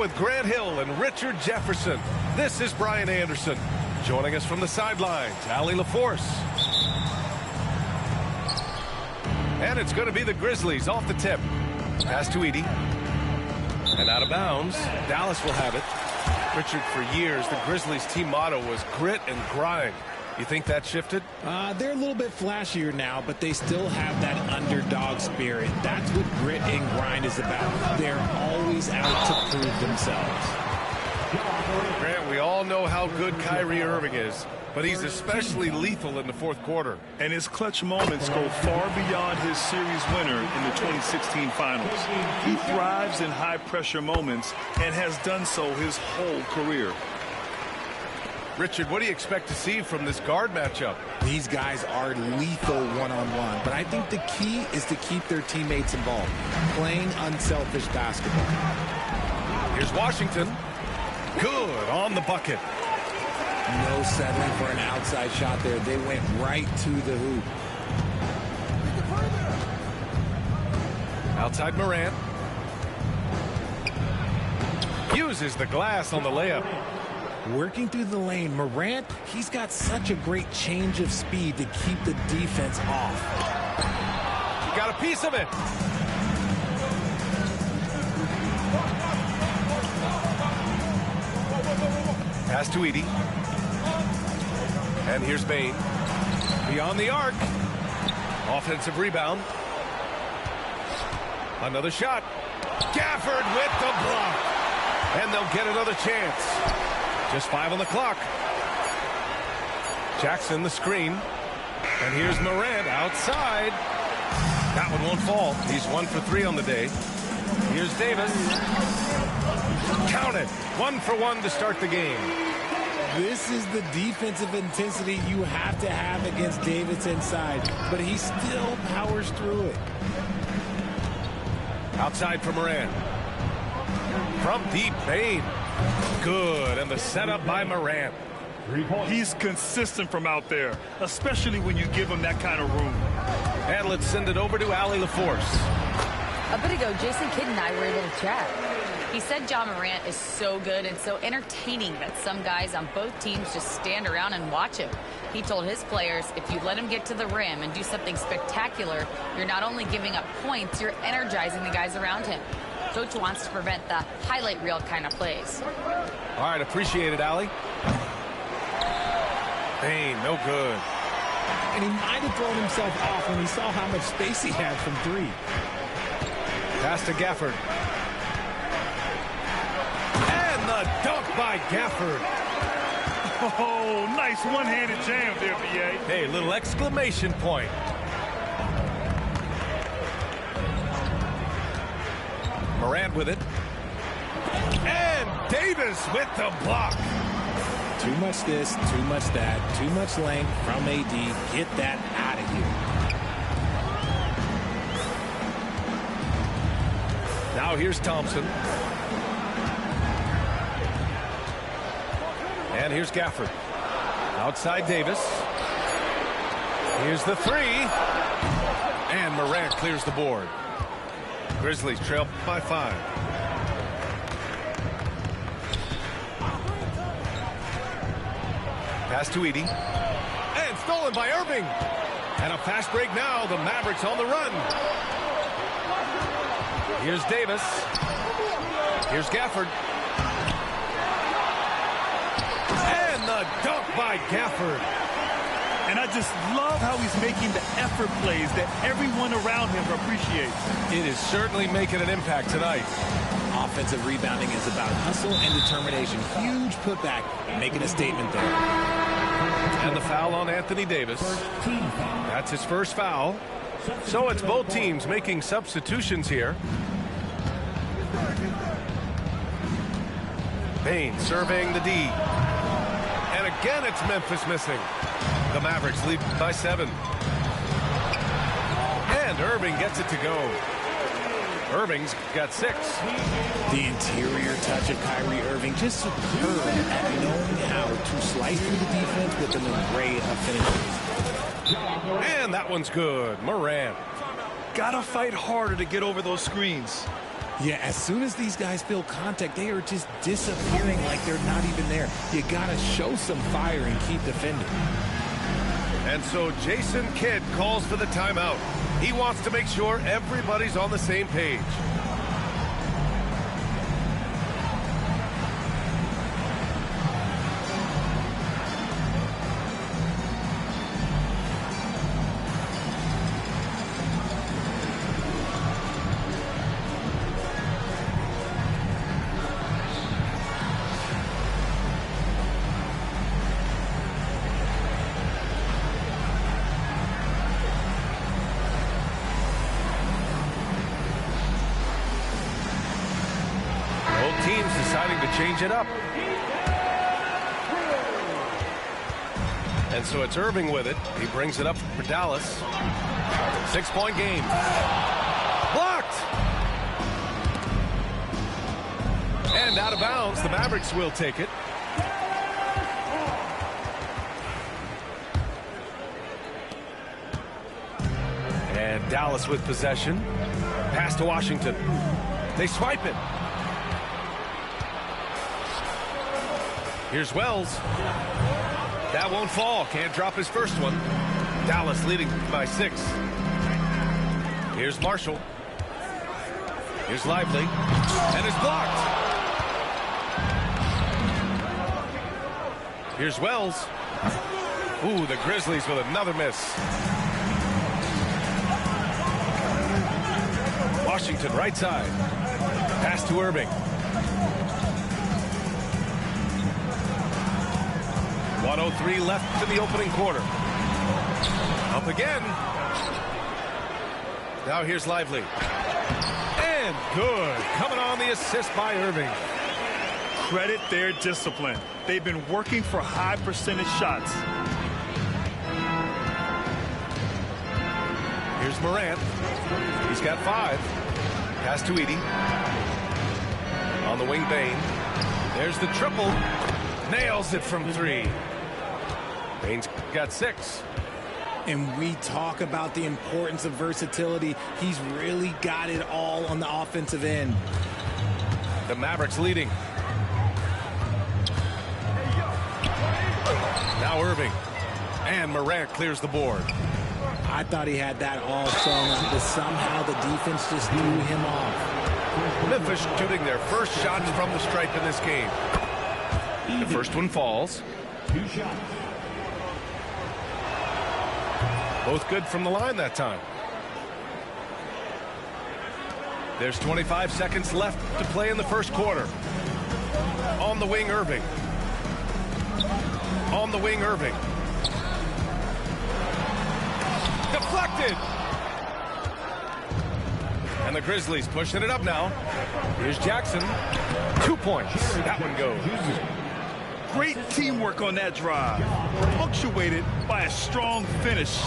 with Grant Hill and Richard Jefferson. This is Brian Anderson. Joining us from the sidelines, Allie LaForce. And it's going to be the Grizzlies off the tip. Pass to Edey. And out of bounds. Dallas will have it. Richard, for years, the Grizzlies team motto was grit and grind. You think that shifted? They're a little bit flashier now, but they still have that underdog spirit. That's what grit and grind is about. They're always out to prove themselves. Grant, we all know how good Kyrie Irving is, but he's especially lethal in the fourth quarter. And his clutch moments go far beyond his series winner in the 2016 finals. He thrives in high-pressure moments and has done so his whole career. Richard, what do you expect to see from this guard matchup? These guys are lethal one-on-one, but I think the key is to keep their teammates involved, playing unselfish basketball. Here's Washington. Good on the bucket. No settling for an outside shot there. They went right to the hoop. Outside Morant. Uses the glass on the layup. Working through the lane, Morant, he's got such a great change of speed to keep the defense off. He got a piece of it. Pass to Edey. And here's Bane. Beyond the arc. Offensive rebound. Another shot. Gafford with the block. And they'll get another chance. Just 5 on the clock. Jackson the screen. And here's Morant outside. That one won't fall. He's 1 for 3 on the day. Here's Davis. Count it. 1 for 1 to start the game. This is the defensive intensity you have to have against Davis inside, but he still powers through it. Outside for Morant. From deep, Bane. Good, and the setup by Morant. He's consistent from out there, especially when you give him that kind of room. And let's send it over to Allie LaForce. A bit ago, Jason Kidd and I were able to chat. He said Ja Morant is so good and so entertaining that some guys on both teams just stand around and watch him. He told his players, if you let him get to the rim and do something spectacular, you're not only giving up points, you're energizing the guys around him. Coach wants to prevent the highlight reel kind of plays. All right, appreciate it, Allie. Bane, no good. And he might have thrown himself off when he saw how much space he had from 3. Pass to Gafford. And the dunk by Gafford. Oh, nice one-handed jam there, B.A. Hey, little exclamation point. Morant with it. And Davis with the block. Too much this, too much that, too much length from AD. Get that out of here. Now here's Thompson. And here's Gafford. Outside Davis. Here's the 3. And Morant clears the board. Grizzlies trail by 5. Pass to Edey. And stolen by Irving. And a fast break now. The Mavericks on the run. Here's Davis. Here's Gafford. And the dunk by Gafford. And I just love how he's making the effort plays that everyone around him appreciates. It is certainly making an impact tonight. Offensive rebounding is about hustle and determination. Huge putback, making a statement there. And the foul on Anthony Davis. That's his first foul. So it's both teams making substitutions here. Bane serving the D. And again, it's Memphis missing. The Mavericks lead by 7. And Irving gets it to go. Irving's got 6. The interior touch of Kyrie Irving just superb at knowing how to slice through the defense with an array of finishes. And that one's good. Morant. Gotta fight harder to get over those screens. Yeah, as soon as these guys feel contact, they are just disappearing like they're not even there. You got to show some fire and keep defending. And so Jason Kidd calls for the timeout. He wants to make sure everybody's on the same page. Teams deciding to change it up. And so it's Irving with it. He brings it up for Dallas. 6-point game. Blocked! And out of bounds. The Mavericks will take it. And Dallas with possession. Pass to Washington. They swipe it. Here's Wells. That won't fall. Can't drop his first one. Dallas leading by 6. Here's Marshall. Here's Lively. And it's blocked. Here's Wells. Ooh, the Grizzlies with another miss. Washington right side. Pass to Irving. 1:03 left in the opening quarter. Up again. Now here's Lively. And good. Coming on the assist by Irving. Credit their discipline. They've been working for high percentage shots. Here's Morant. He's got 5. Pass to Edey. On the wing, Bane. There's the triple. Nails it from 3. Bane's got 6. And we talk about the importance of versatility. He's really got it all on the offensive end. The Mavericks leading. Now Irving. And Morant clears the board. I thought he had that all sewn up, but somehow the defense just threw him off. Memphis shooting their first shots from the stripe in this game. The first one falls. 2 shots. Both good from the line that time. There's 25 seconds left to play in the first quarter. On the wing, Irving. On the wing, Irving. Deflected! And the Grizzlies pushing it up now. Here's Jackson. 2 points. That one goes. Great teamwork on that drive, punctuated by a strong finish.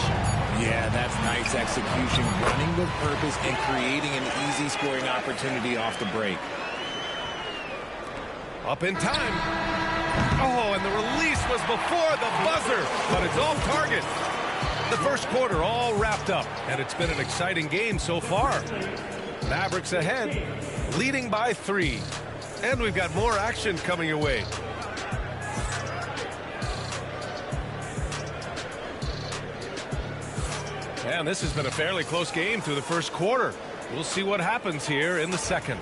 Yeah, that's nice execution, running with purpose and creating an easy scoring opportunity off the break. Up in time. Oh, and the release was before the buzzer, but it's off target. The first quarter all wrapped up, and it's been an exciting game so far. Mavericks ahead, leading by 3. And we've got more action coming your way. And this has been a fairly close game through the first quarter. We'll see what happens here in the second.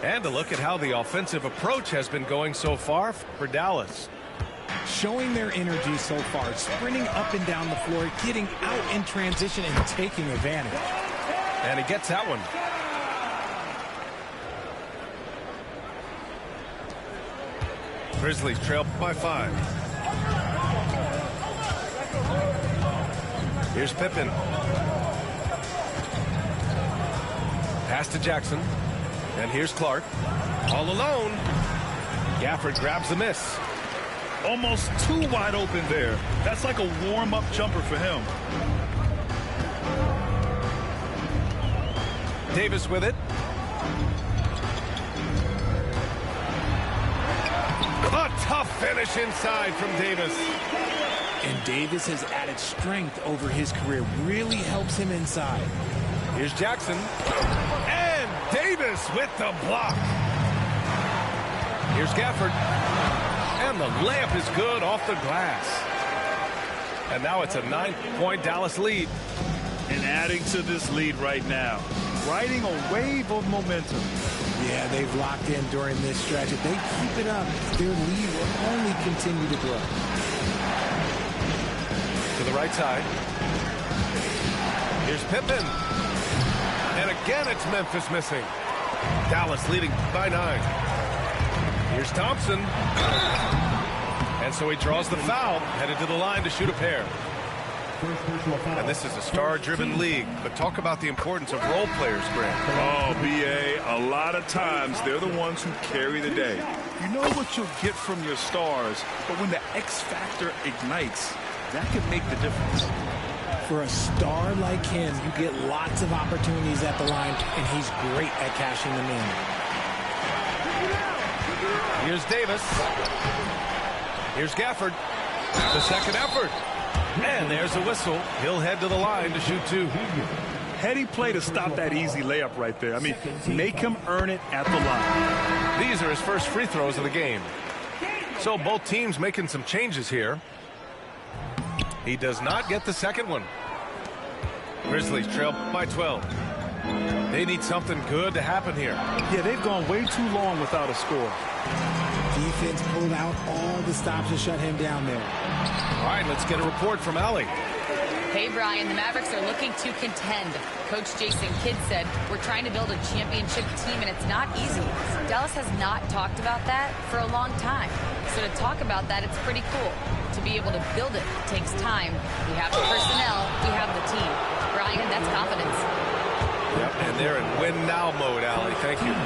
And a look at how the offensive approach has been going so far for Dallas. Showing their energy so far, sprinting up and down the floor, getting out in transition and taking advantage. And he gets that one. Grizzlies trail by 5. Here's Pippen. Pass to Jackson. And here's Clark. All alone. Gafford grabs the miss. Almost too wide open there. That's like a warm-up jumper for him. Davis with it. A tough finish inside from Davis. And Davis has added strength over his career. Really helps him inside. Here's Jackson. And Davis Davis with the block. Here's Gafford. And the layup is good off the glass. And now it's a 9-point Dallas lead. And adding to this lead right now, riding a wave of momentum. Yeah, they've locked in during this stretch. If they keep it up, their lead will only continue to grow. To the right side. Here's Pippen. And again, it's Memphis missing. Dallas leading by 9. Here's Thompson. And so he draws the foul, headed to the line to shoot a pair. And this is a star-driven league, but talk about the importance of role players, Grant. Oh, B.A., a lot of times they're the ones who carry the day. You know what you'll get from your stars, but when the X factor ignites, that can make the difference. For a star like him, you get lots of opportunities at the line, and he's great at cashing them in. Here's Davis. Here's Gafford. The second effort. And there's a whistle. He'll head to the line to shoot 2. Heady play to stop that easy layup right there. I mean, make him earn it at the line. These are his first free throws of the game. So both teams making some changes here. He does not get the second one. Grizzlies trail by 12. They need something good to happen here. Yeah, they've gone way too long without a score. Defense pulled out all the stops to shut him down there. All right, let's get a report from Allie. Hey, Brian, the Mavericks are looking to contend. Coach Jason Kidd said, we're trying to build a championship team, and it's not easy. Dallas has not talked about that for a long time. So to talk about that, it's pretty cool. To be able to build it takes time. We have the personnel, we have the team. Brian, that's confidence. Yep, and they're in win-now mode, Allie. Thank you.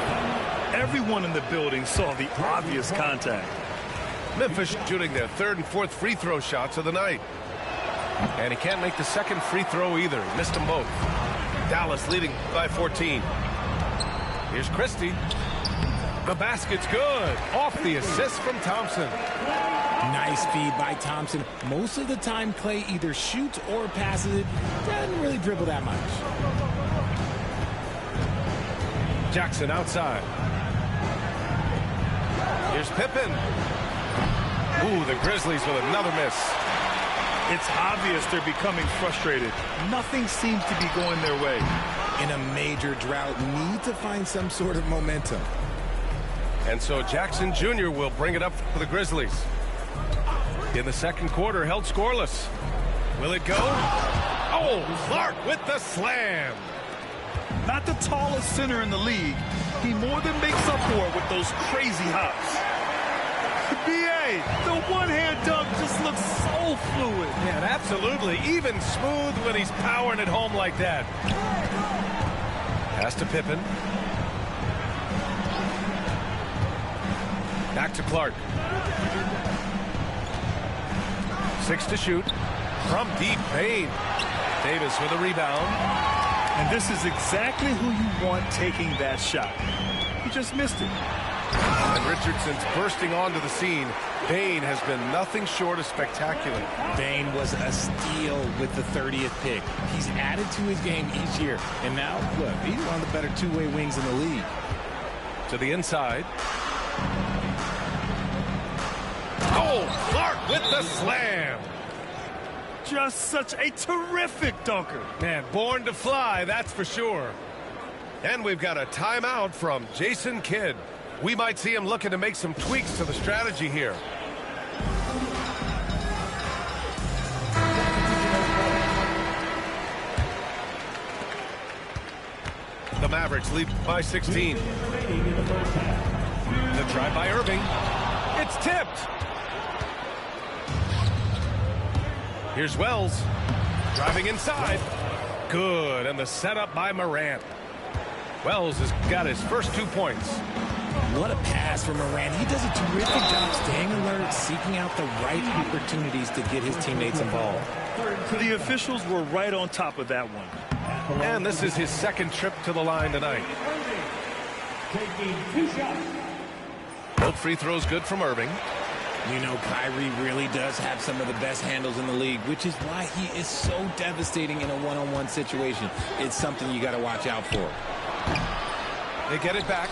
Everyone in the building saw the obvious contact. Memphis shooting their third and fourth free throw shots of the night. And he can't make the second free throw either. Missed them both. Dallas leading by 14. Here's Christie. The basket's good. Off the assist from Thompson. Nice feed by Thompson. Most of the time, Clay either shoots or passes it. Doesn't really dribble that much. Jackson outside. Here's Pippen. Ooh, the Grizzlies with another miss. It's obvious they're becoming frustrated. Nothing seems to be going their way. In a major drought, need to find some sort of momentum. And so Jackson Jr. will bring it up for the Grizzlies. In the second quarter, held scoreless. Will it go? Oh, Clark with the slam. Not the tallest center in the league. He more than makes up for it with those crazy hops. B.A., the one-hand dunk just looks so fluid. Yeah, absolutely. Even smooth when he's powering it home like that. Pass to Pippen. Back to Clark. 6 to shoot. From deep, Payne. Davis with a rebound. And this is exactly who you want taking that shot. He just missed it. And Richardson's bursting onto the scene. Bane has been nothing short of spectacular. Bane was a steal with the 30th pick. He's added to his game each year. And now, look, he's one of the better two-way wings in the league. To the inside. Oh, Clark with the slam. Just such a terrific dunker. Man, born to fly, that's for sure. And we've got a timeout from Jason Kidd. We might see him looking to make some tweaks to the strategy here. The Mavericks lead by 16. The try by Irving. It's tipped. Here's Wells. Driving inside. Good. And the setup by Morant. Wells has got his first 2 points. What a pass from Morant. He does a terrific job staying alert, seeking out the right opportunities to get his teammates involved. The officials were right on top of that one. And this is his second trip to the line tonight. Both free throws good from Irving. You know, Kyrie really does have some of the best handles in the league, which is why he is so devastating in a one-on-one situation. It's something you got to watch out for. They get it back.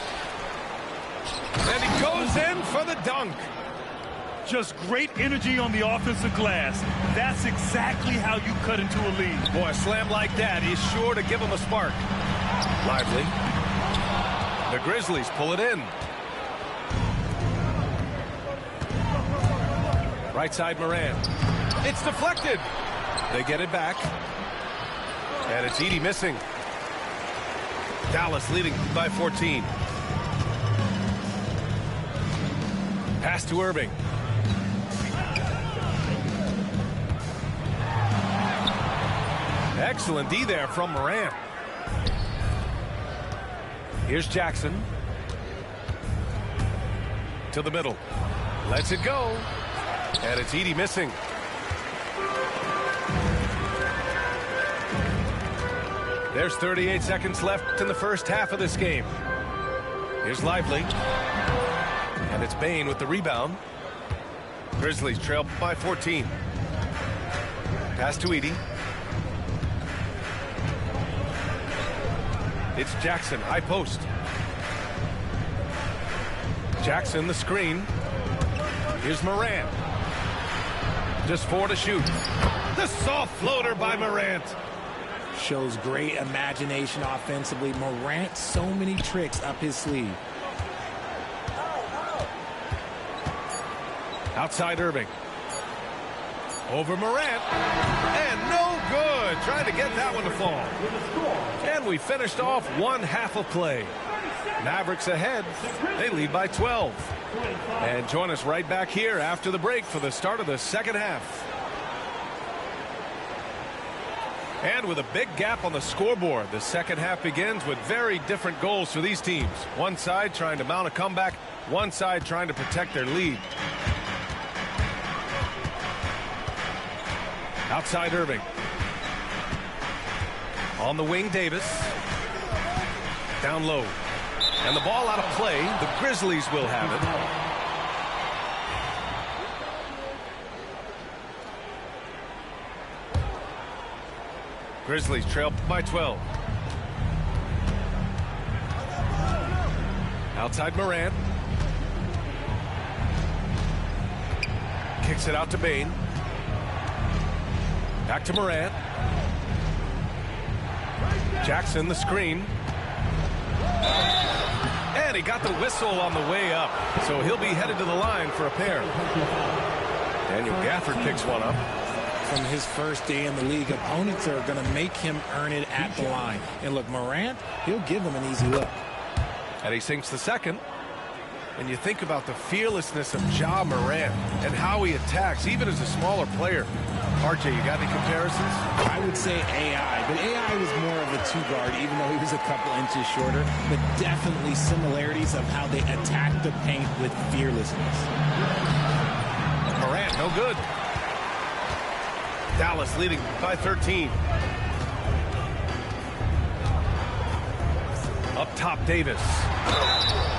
And he goes in for the dunk. Just great energy on the offensive glass. That's exactly how you cut into a lead. Boy, a slam like that is sure to give him a spark. Lively. The Grizzlies pull it in. Right side Morant. It's deflected. They get it back. And it's Edey missing. Dallas leading by 14. Pass to Irving. Excellent D there from Morant. Here's Jackson. To the middle. Lets it go. And it's Edey missing. There's 38 seconds left in the first half of this game. Here's Lively. And it's Bane with the rebound. Grizzlies trail by 14. Pass to Edey. It's Jackson, high post. Jackson, the screen. Here's Morant. Just 4 to shoot. The soft floater by Morant. Shows great imagination offensively. Morant, so many tricks up his sleeve. Outside Irving. Over Morant. And no good. Trying to get that one to fall. And we finished off one half of play. Mavericks ahead. They lead by 12. And join us right back here after the break for the start of the second half. And with a big gap on the scoreboard, the second half begins with very different goals for these teams. One side trying to mount a comeback, one side trying to protect their lead. Outside Irving. On the wing, Davis. Down low. And the ball out of play. The Grizzlies will have it. Grizzlies trail by 12. Outside Morant. Kicks it out to Bane. Back to Morant. Jackson, the screen. And he got the whistle on the way up. So he'll be headed to the line for a pair. Daniel Gafford picks one up. From his first day in the league, opponents are going to make him earn it at the line. And look, Morant, he'll give him an easy look. And he sinks the second. And you think about the fearlessness of Ja Morant and how he attacks, even as a smaller player. RJ, you got any comparisons? I would say AI, but AI was more of a two-guard, even though he was a couple inches shorter. But definitely similarities of how they attack the paint with fearlessness. Morant, no good. Dallas leading by 13. Up top, Davis.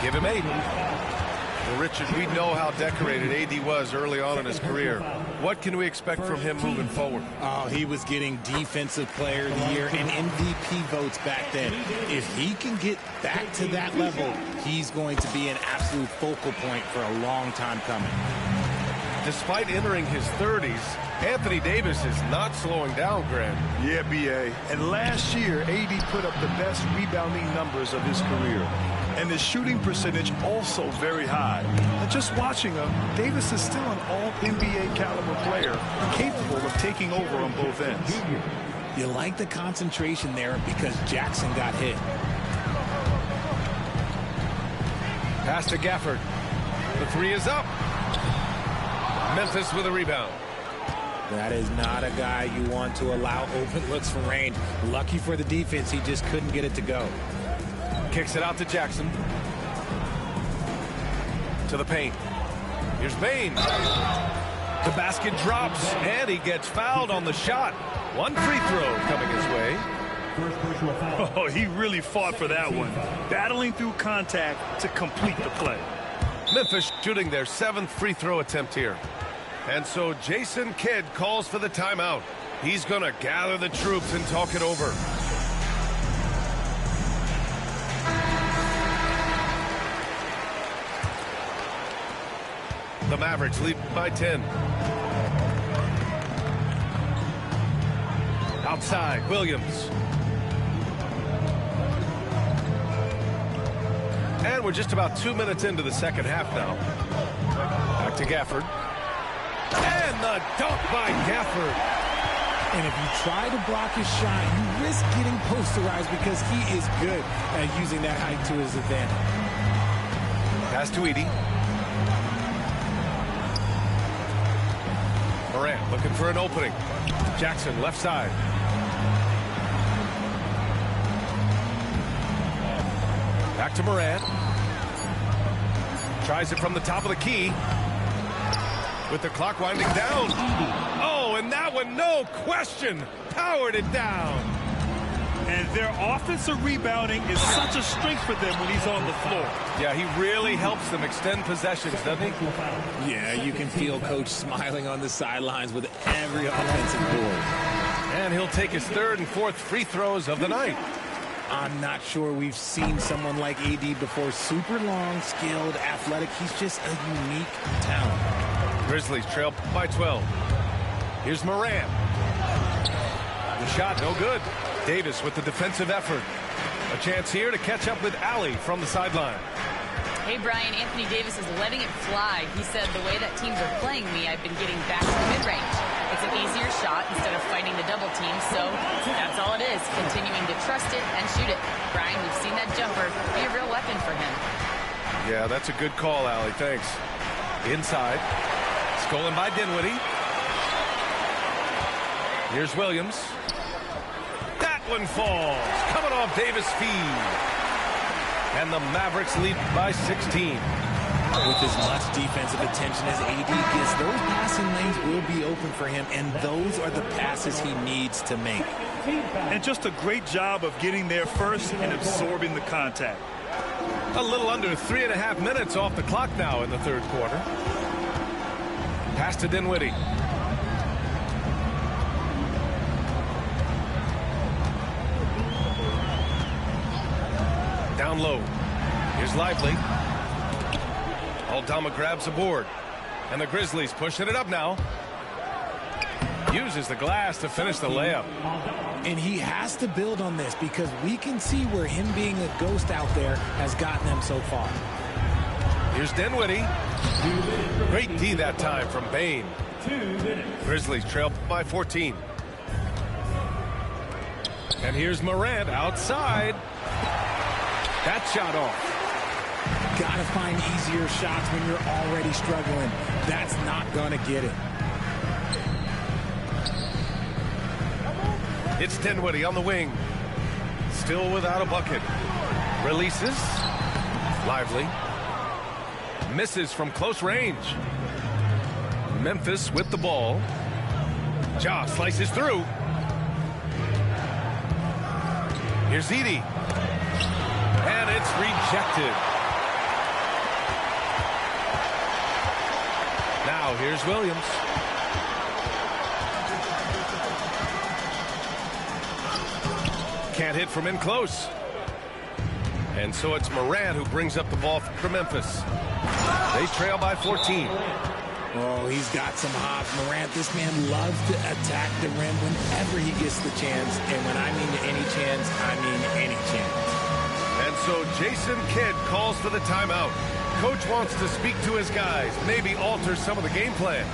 Give him 8. Well, Richard, we know how decorated AD was early on in his career. What can we expect from him moving forward? Oh, he was getting Defensive Player of the Year and MVP votes back then. If he can get back to that level, he's going to be an absolute focal point for a long time coming. Despite entering his 30s, Anthony Davis is not slowing down, Grant. Yeah, B.A. And last year, AD put up the best rebounding numbers of his career. And his shooting percentage also very high. And just watching him, Davis is still an all-NBA caliber player, capable of taking over on both ends. You like the concentration there because Jackson got hit. Pass to Gafford. The 3 is up. Memphis with a rebound. That is not a guy you want to allow open looks from range. Lucky for the defense, he just couldn't get it to go. Kicks it out to Jackson. To the paint. Here's Bane. The basket drops, and he gets fouled on the shot. One free throw coming his way. Oh, he really fought for that one. Battling through contact to complete the play. Memphis shooting their 7th free throw attempt here. And so Jason Kidd calls for the timeout. He's going to gather the troops and talk it over. The Mavericks lead by 10. Outside, Williams. And we're just about 2 minutes into the second half now. Back to Gafford. And the dunk by Gafford. And if you try to block his shot, you risk getting posterized because he is good at using that height to his advantage. Pass to Edey. Morant looking for an opening. Jackson left side. Back to Morant. Tries it from the top of the key. With the clock winding down. Oh, and that one, no question, powered it down. And their offensive rebounding is such a strength for them when he's on the floor. Yeah, he really helps them extend possessions, doesn't he? Yeah, you can feel Coach smiling on the sidelines with every offensive board. And he'll take his third and fourth free throws of the night. I'm not sure we've seen someone like AD before. Super long, skilled, athletic. He's just a unique talent. Grizzlies trail by 12. Here's Morant. The shot, no good. Davis with the defensive effort. A chance here to catch up with Allie from the sideline. Hey, Brian, Anthony Davis is letting it fly. He said, the way that teams are playing me, I've been getting back to the mid-range. It's an easier shot instead of fighting the double team, so that's all it is, continuing to trust it and shoot it. Brian, we've seen that jumper be a real weapon for him. Yeah, that's a good call, Allie. Thanks. Inside. Stolen by Dinwiddie. Here's Williams. That one falls. Coming off Davis' feed. And the Mavericks lead by 16. With as much defensive attention as AD gets, those passing lanes will be open for him, and those are the passes he needs to make. And just a great job of getting there first and absorbing the contact. A little under 3.5 minutes off the clock now in the third quarter. Pass to Dinwiddie. Down low. Here's Lively. Aldama grabs a board. And the Grizzlies pushing it up now. Uses the glass to finish the layup. And he has to build on this because we can see where him being a ghost out there has gotten them so far. Here's Dinwiddie. Great D that time from Bane. Grizzlies trail by 14. And here's Morant outside. That shot off. Gotta find easier shots when you're already struggling. That's not gonna get it. It's Dinwiddie on the wing. Still without a bucket. Releases. Lively. Misses from close range. Memphis with the ball. Ja slices through. Here's Edey. And it's rejected. Now here's Williams. Can't hit from in close. And so it's Morant who brings up the ball for Memphis. They trail by 14. Oh, he's got some hops. Morant, this man loves to attack the rim whenever he gets the chance. And when I mean any chance, I mean any chance. And so Jason Kidd calls for the timeout. Coach wants to speak to his guys, maybe alter some of the game plan.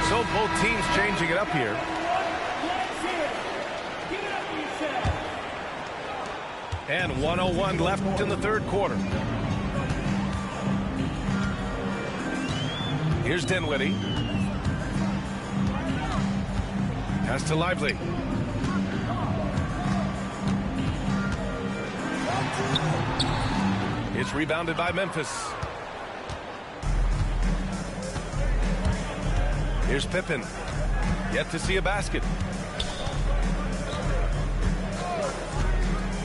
So both teams changing it up here. And 1:01 left in the third quarter. Here's Dinwiddie. Pass to Lively. It's rebounded by Memphis. Here's Pippen. Yet to see a basket.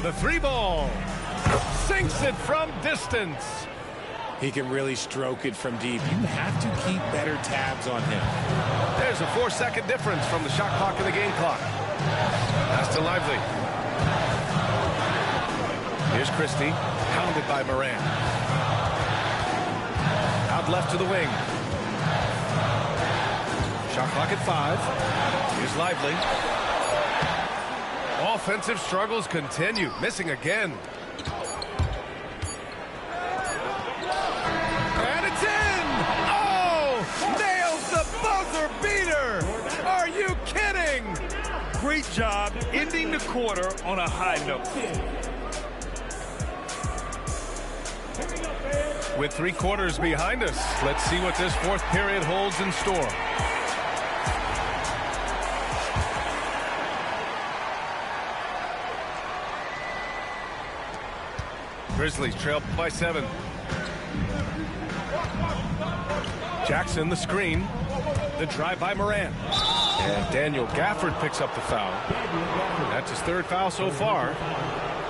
The three ball. Sinks it from distance. He can really stroke it from deep. You have to keep better tabs on him. There's a 4-second difference from the shot clock and the game clock. Pass to Lively. Here's Christie, pounded by Morant. Out left to the wing. Shot clock at 5. Here's Lively. Offensive struggles continue. Missing again. And it's in! Oh! Nails the buzzer beater! Are you kidding? Great job ending the quarter on a high note. With 3 quarters behind us, let's see what this 4th period holds in store. Grizzlies trail by 7. Jackson the screen. The drive by Morant. And Daniel Gafford picks up the foul. That's his 3rd foul so far.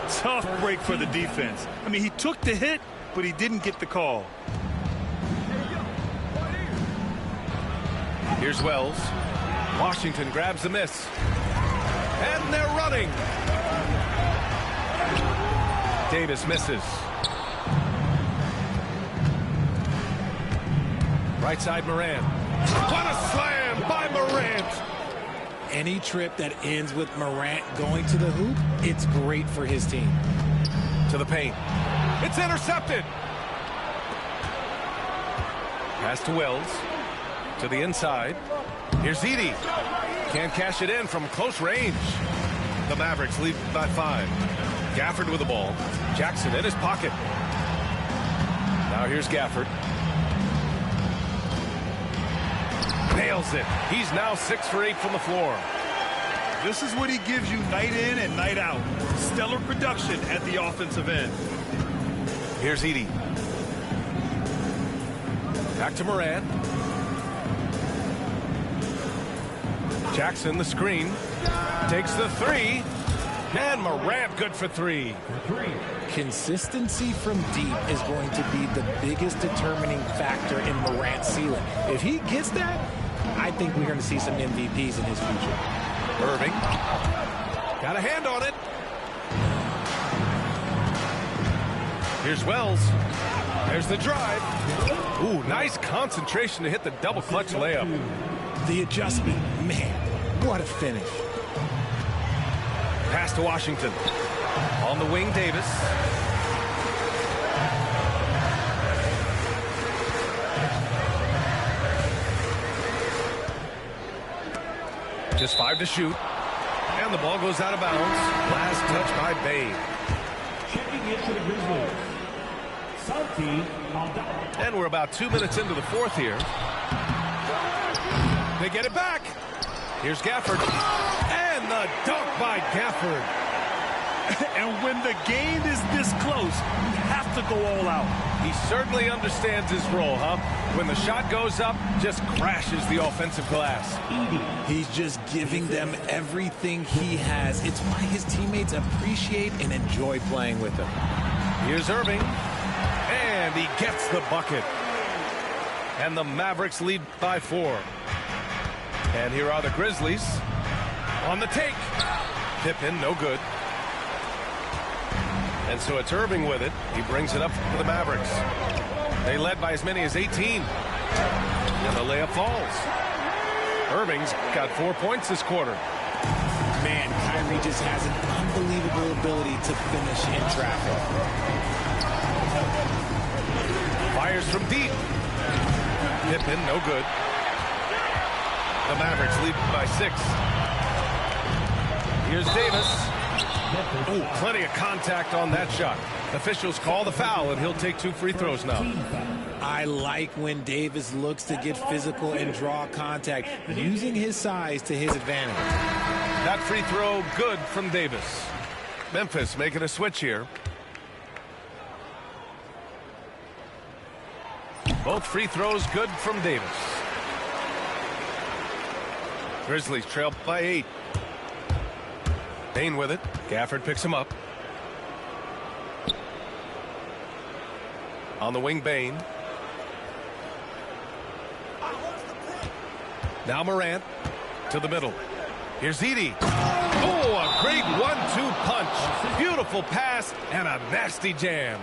Tough break for the defense. I mean, he took the hit, but he didn't get the call. Here's Wells. Washington grabs the miss. And they're running. Davis misses. Right side Morant. What a slam by Morant. Any trip that ends with Morant going to the hoop, it's great for his team. To the paint. It's intercepted. Pass to Wells. To the inside. Here's Edey. Can't cash it in from close range. The Mavericks lead by 5. Gafford with the ball. Jackson in his pocket. Now here's Gafford. Nails it. He's now 6 for 8 from the floor. This is what he gives you night in and night out. Stellar production at the offensive end. Here's Edey. Back to Morant. Jackson the screen. Takes the 3. And Morant good for 3. Consistency from deep is going to be the biggest determining factor in Morant's ceiling. If he gets that, I think we're going to see some MVPs in his future. Irving. Got a hand on it. Here's Wells. There's the drive. Ooh, nice concentration to hit the double clutch layup. The adjustment, man, what a finish. Pass to Washington. On the wing, Davis. Just 5 to shoot. And the ball goes out of bounds. Last touch by Bane. Checking into the Grizzlies. Santi Aldama. And we're about 2 minutes into the 4th here. They get it back. Here's Gafford. And the dunk by Gafford. And when the game is this close, you have to go all out. He certainly understands his role, huh? When the shot goes up, just crashes the offensive glass. He's just giving them everything he has. It's why his teammates appreciate and enjoy playing with him. Here's Irving. And he gets the bucket. And the Mavericks lead by 4. And here are the Grizzlies. On the take. Pippen, no good. And so it's Irving with it. He brings it up for the Mavericks. They led by as many as 18. And the layup falls. Irving's got 4 points this quarter. Man, Kyrie just has an unbelievable ability to finish in traffic. Fires from deep. Pippen, no good. The Mavericks lead by 6. Here's Davis. Oh, plenty of contact on that shot. Officials call the foul, and he'll take 2 free throws now. I like when Davis looks to get physical and draw contact, using his size to his advantage. That free throw good from Davis. Memphis making a switch here. Both free throws good from Davis. Grizzlies trail by 8. Bane with it. Gafford picks him up. On the wing, Bane. Now Morant to the middle. Here's Edey. Oh, a great 1-2 punch. Beautiful pass and a nasty jam.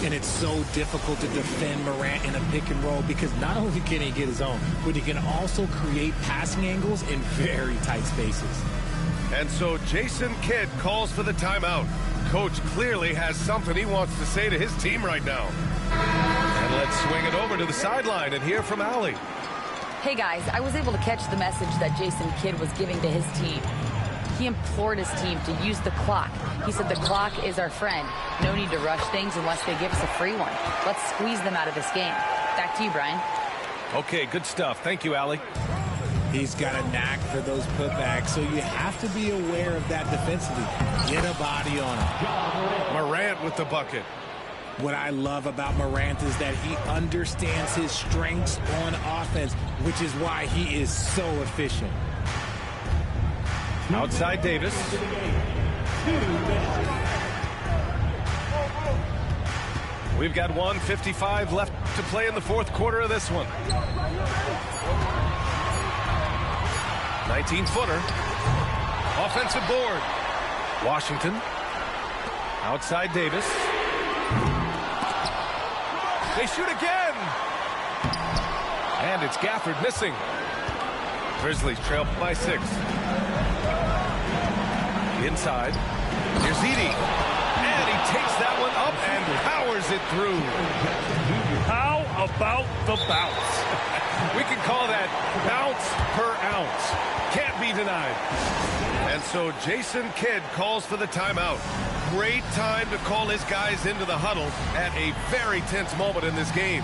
And it's so difficult to defend Morant in a pick and roll because not only can he get his own, but he can also create passing angles in very tight spaces. And so Jason Kidd calls for the timeout. Coach clearly has something he wants to say to his team right now. And let's swing it over to the sideline and hear from Allie. Hey guys, I was able to catch the message that Jason Kidd was giving to his team. He implored his team to use the clock. He said the clock is our friend. No need to rush things unless they give us a free one. Let's squeeze them out of this game. Back to you, Brian. Okay, good stuff. Thank you, Allie. He's got a knack for those putbacks, so you have to be aware of that defensively. Get a body on him. Morant with the bucket. What I love about Morant is that he understands his strengths on offense, which is why he is so efficient. Outside Davis. We've got 1:55 left to play in the fourth quarter of this one. 19-footer. Offensive board. Washington. Outside Davis. They shoot again. And it's Gafford missing. Grizzlies trail by 6. Inside. Here's Edey. And he takes that one up and powers it through. How about the bounce? We can call that bounce per ounce. Can't be denied. And so Jason Kidd calls for the timeout. Great time to call his guys into the huddle at a very tense moment in this game.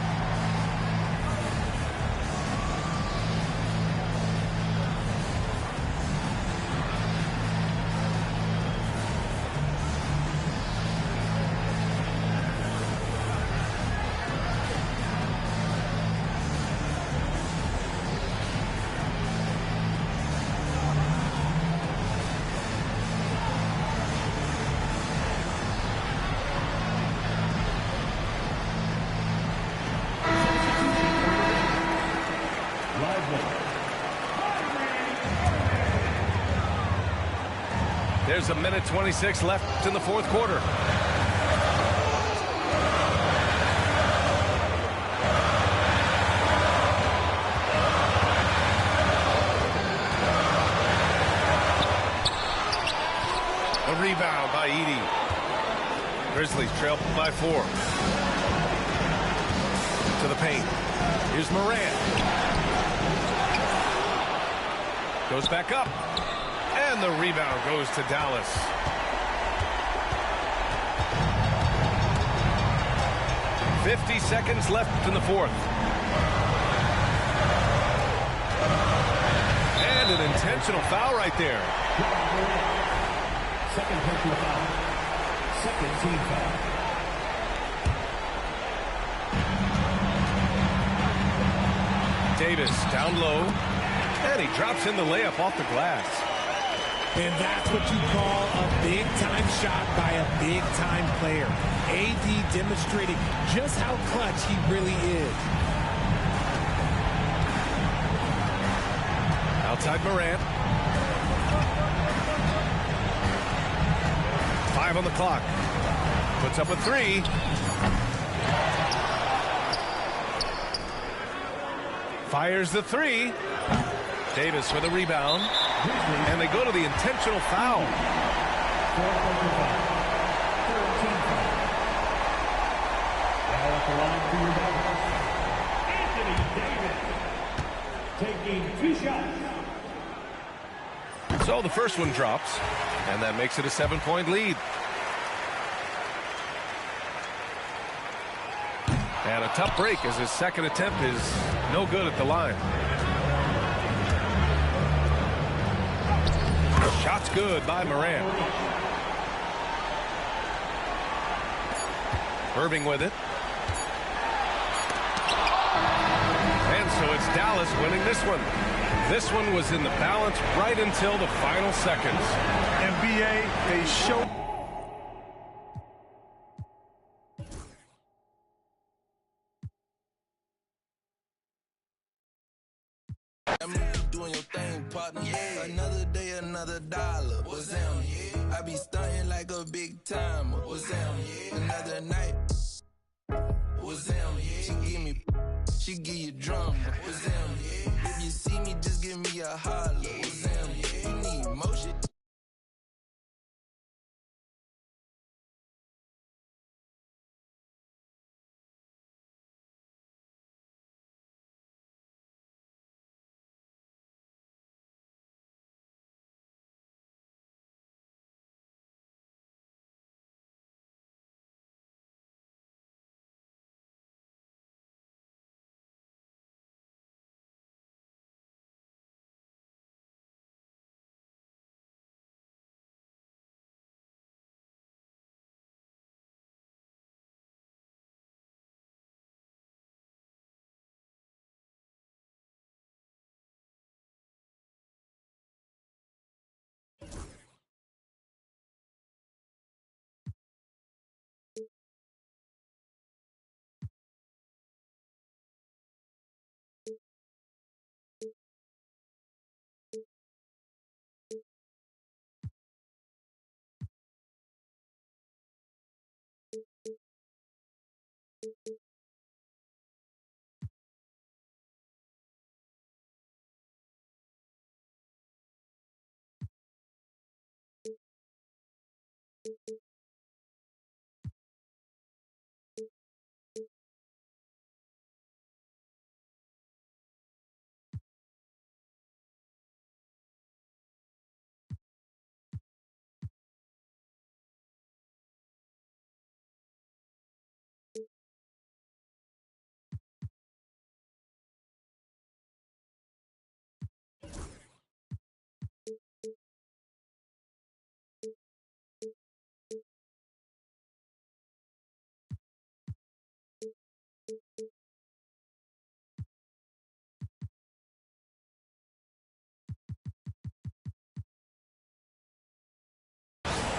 There's a minute 26 left in the fourth quarter. A rebound by Edey. Grizzlies trail by 4. To the paint. Here's Morant. Goes back up. And the rebound goes to Dallas. .50 seconds left in the fourth. And an intentional foul right there. Second personal foul. Second team foul. Davis down low. And he drops in the layup off the glass. And that's what you call a big-time shot by a big-time player. AD demonstrating just how clutch he really is. Outside Morant. 5 on the clock. Puts up a 3. Fires the 3. Davis with a rebound. And they go to the intentional foul. Anthony Davis taking 2 shots. So the first one drops, and that makes it a 7-point lead. And a tough break as his second attempt is no good at the line. Shot's good by Morant. Irving with it. And so it's Dallas winning this one. This one was in the balance right until the final seconds. NBA, they show. Doing your thing, partner. Yeah. Another day, another another dollar. What's them? I be stunting like a big timer. What's them? Another night. What's them? She give you drama. What's them? If you see me, just give me a holler. What's them? You need motion.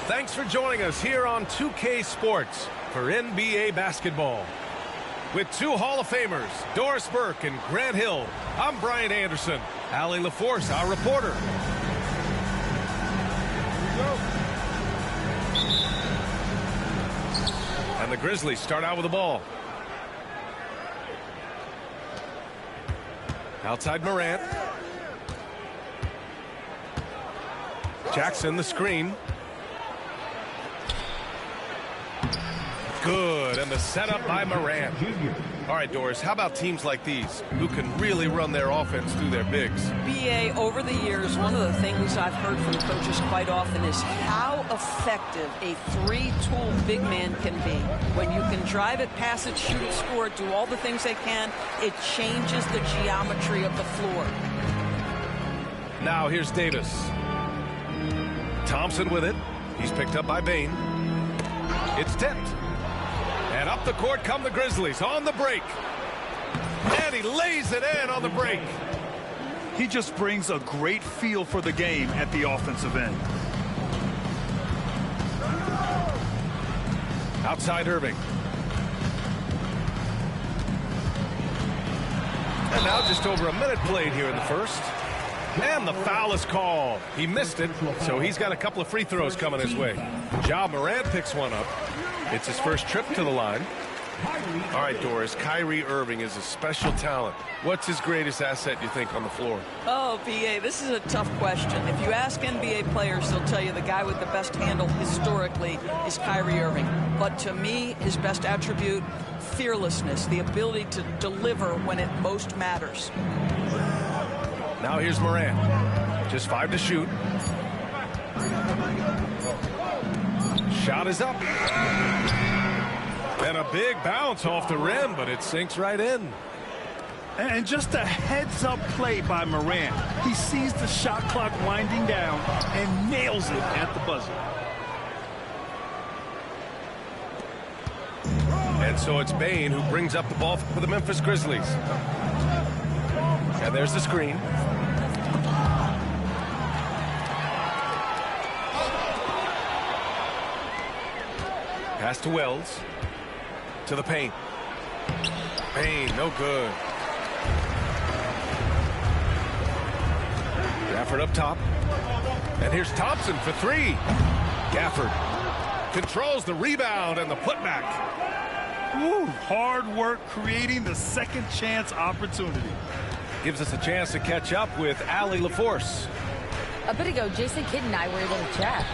Thanks for joining us here on 2K Sports for NBA basketball. With two Hall of Famers, Doris Burke and Grant Hill, I'm Brian Anderson. Allie LaForce, our reporter. And the Grizzlies start out with the ball. Outside Morant. Jackson, the screen. Good, and the setup by Morant. All right, Doris, how about teams like these who can really run their offense through their bigs? BA, over the years, one of the things I've heard from coaches quite often is how effective a three-tool big man can be. When you can drive it, pass it, shoot it, score it, do all the things they can, it changes the geometry of the floor. Now here's Davis. Thompson with it. He's picked up by Bane. It's tipped. And up the court come the Grizzlies on the break. And he lays it in on the break. He just brings a great feel for the game at the offensive end. Outside Irving. And now just over a minute played here in the first. And the foul is called. He missed it, so he's got a couple of free throws coming his way. Ja Morant picks one up. It's his first trip to the line. All right, Doris, Kyrie Irving is a special talent. What's his greatest asset, you think, on the floor? Oh, BA, this is a tough question. If you ask NBA players, they'll tell you the guy with the best handle historically is Kyrie Irving. But to me, his best attribute, fearlessness, the ability to deliver when it most matters. Now here's Morant. Just 5 to shoot. Shot is up. And a big bounce off the rim, but it sinks right in. And just a heads-up play by Morant. He sees the shot clock winding down and nails it at the buzzer. And so it's Bane who brings up the ball for the Memphis Grizzlies. And there's the screen. Pass to Wells. To the paint. Payne, no good. Gafford up top. And here's Thompson for three. Gafford controls the rebound and the putback. Woo, hard work creating the second chance opportunity. Gives us a chance to catch up with Allie LaForce. A bit ago, Jason Kidd and I were able to chat,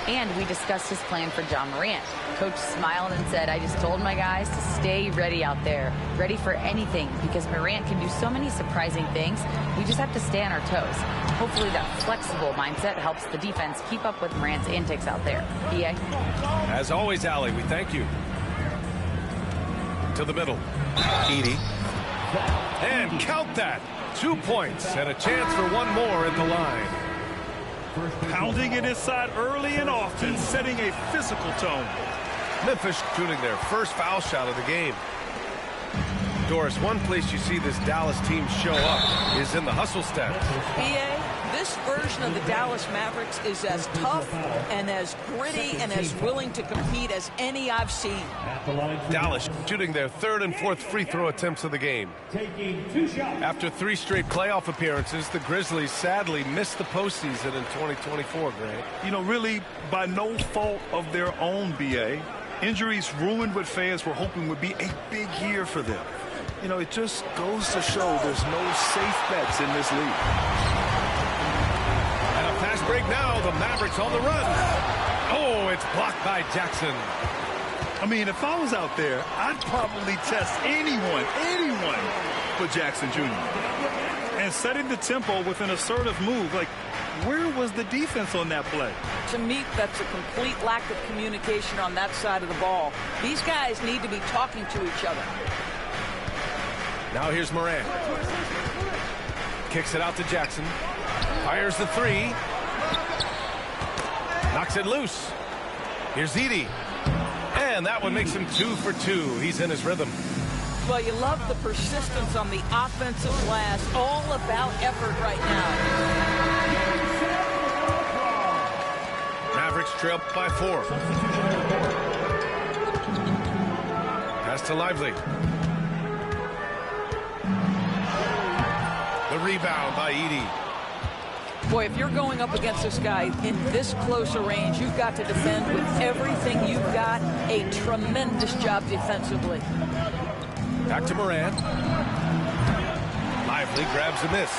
and we discussed his plan for Ja Morant. Coach smiled and said, I just told my guys to stay ready out there, ready for anything, because Morant can do so many surprising things. We just have to stay on our toes. Hopefully that flexible mindset helps the defense keep up with Morant's antics out there. EA? As always, Allie, we thank you. To the middle. Edey. And count that. 2 points and a chance for one more at the line. Pounding it inside early and often, setting a physical tone. Memphis shooting their first foul shot of the game. Doris, one place you see this Dallas team show up is in the hustle stats. EA, this version of the Dallas Mavericks is as tough and as gritty and as willing to compete as any I've seen. Dallas shooting their third and fourth free throw attempts of the game. After 3 straight playoff appearances, the Grizzlies sadly missed the postseason in 2024, Grant. You know, really by no fault of their own, BA. Injuries ruined what fans were hoping would be a big year for them. You know, it just goes to show there's no safe bets in this league. And a fast break now. The Mavericks on the run. Oh, it's blocked by Jackson. I mean, if I was out there, I'd probably test anyone for Jackson Jr. And setting the tempo with an assertive move. Like, where was the defense on that play? To me, that's a complete lack of communication on that side of the ball. These guys need to be talking to each other. Now here's Morant. Kicks it out to Jackson. Fires the three. Knocks it loose. Here's Edey. And that one makes him 2 for 2. He's in his rhythm. Well, you love the persistence on the offensive glass. All about effort right now. Mavericks trail by 4. Pass to Lively. The rebound by Edey. Boy, if you're going up against this guy in this close a range, you've got to defend with everything you've got. A tremendous job defensively. Back to Morant. Lively grabs a miss.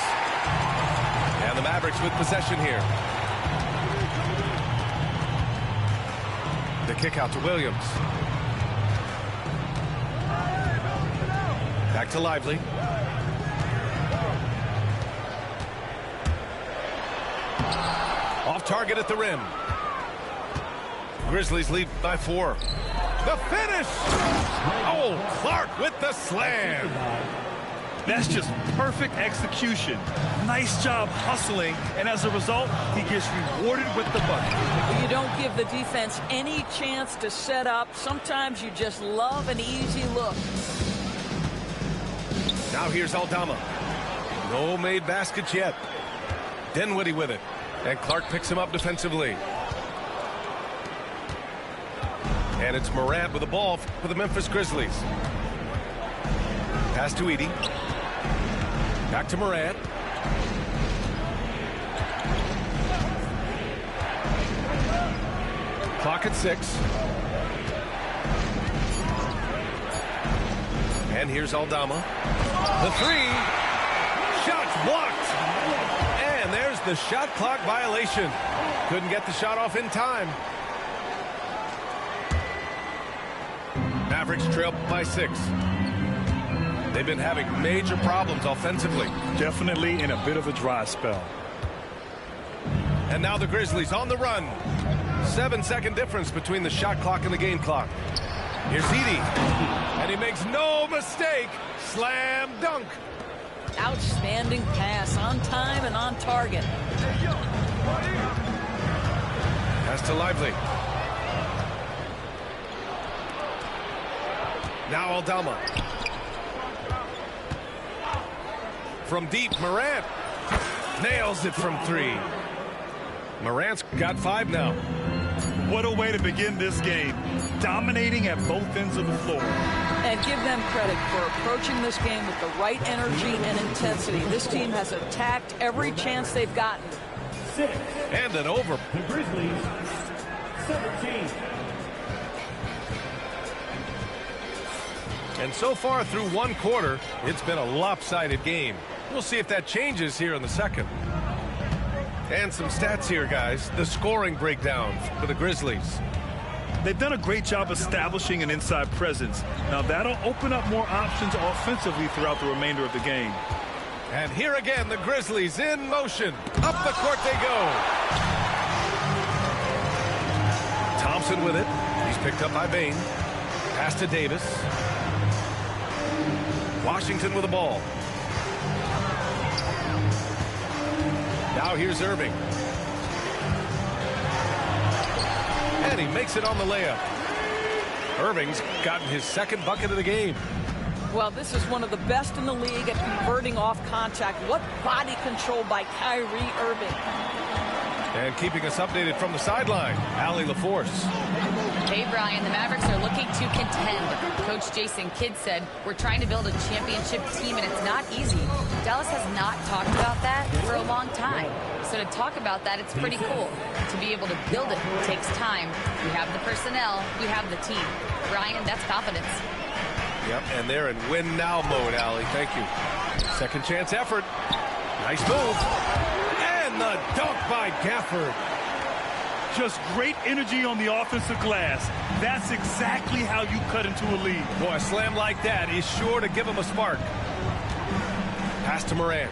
And the Mavericks with possession here. The kick out to Williams. Back to Lively. Off target at the rim. Grizzlies lead by 4. The finish! Oh, Clark with the slam. That's just perfect execution. Nice job hustling, and as a result, he gets rewarded with the bucket. You don't give the defense any chance to set up. Sometimes you just love an easy look. Now here's Aldama. No made baskets yet. Dinwiddie with it. And Clark picks him up defensively. And it's Morant with the ball for the Memphis Grizzlies. Pass to Edey. Back to Morant. Clock at 6. And here's Aldama. The 3. Shots blocked. And there's the shot clock violation. Couldn't get the shot off in time. Mavericks trail by 6. They've been having major problems offensively. Definitely in a bit of a dry spell. And now the Grizzlies on the run. 7-second difference between the shot clock and the game clock. Here's Edey. And he makes no mistake. Slam dunk. Outstanding pass, on time and on target. Pass to Lively. Now Aldama. From deep, Morant nails it from 3. Morant's got 5 now. What a way to begin this game. Dominating at both ends of the floor. And give them credit for approaching this game with the right energy and intensity. This team has attacked every chance they've gotten. 6. And an over. The Grizzlies, 17. And so far through one quarter, it's been a lopsided game. We'll see if that changes here in the second. And some stats here, guys. The scoring breakdown for the Grizzlies. They've done a great job establishing an inside presence. Now that'll open up more options offensively throughout the remainder of the game. And here again, the Grizzlies in motion. Up the court they go. Thompson with it. He's picked up by Bane. Pass to Davis. Washington with the ball. Now here's Irving. And he makes it on the layup. Irving's gotten his second bucket of the game. Well, this is one of the best in the league at converting off contact. What body control by Kyrie Irving. And keeping us updated from the sideline, Allie LaForce. Hey, Brian, the Mavericks are looking to contend. Coach Jason Kidd said, we're trying to build a championship team, and it's not easy. Dallas has not talked about that for a long time. So to talk about that, it's pretty cool. To be able to build it takes time. We have the personnel. We have the team. Brian, that's confidence. Yep, and they're in win-now mode, Allie. Thank you. Second chance effort. Nice move. And the dunk by Gafford. Just great energy on the offensive glass. That's exactly how you cut into a lead. Boy, a slam like that is sure to give him a spark. Pass to Morant.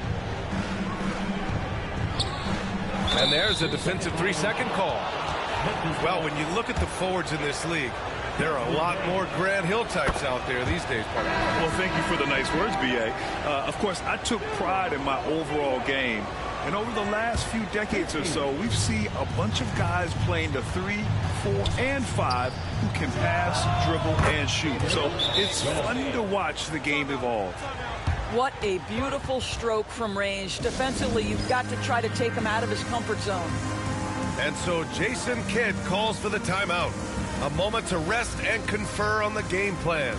And there's a defensive 3-second call. Well, when you look at the forwards in this league, there are a lot more Grant Hill types out there these days, partner. Well, thank you for the nice words, B.A. Of course, I took pride in my overall game. And over the last few decades or so, we've seen a bunch of guys playing the 3, 4, and 5 who can pass, dribble, and shoot. So it's fun to watch the game evolve. What a beautiful stroke from range. Defensively, you've got to try to take him out of his comfort zone. And so Jason Kidd calls for the timeout. A moment to rest and confer on the game plan.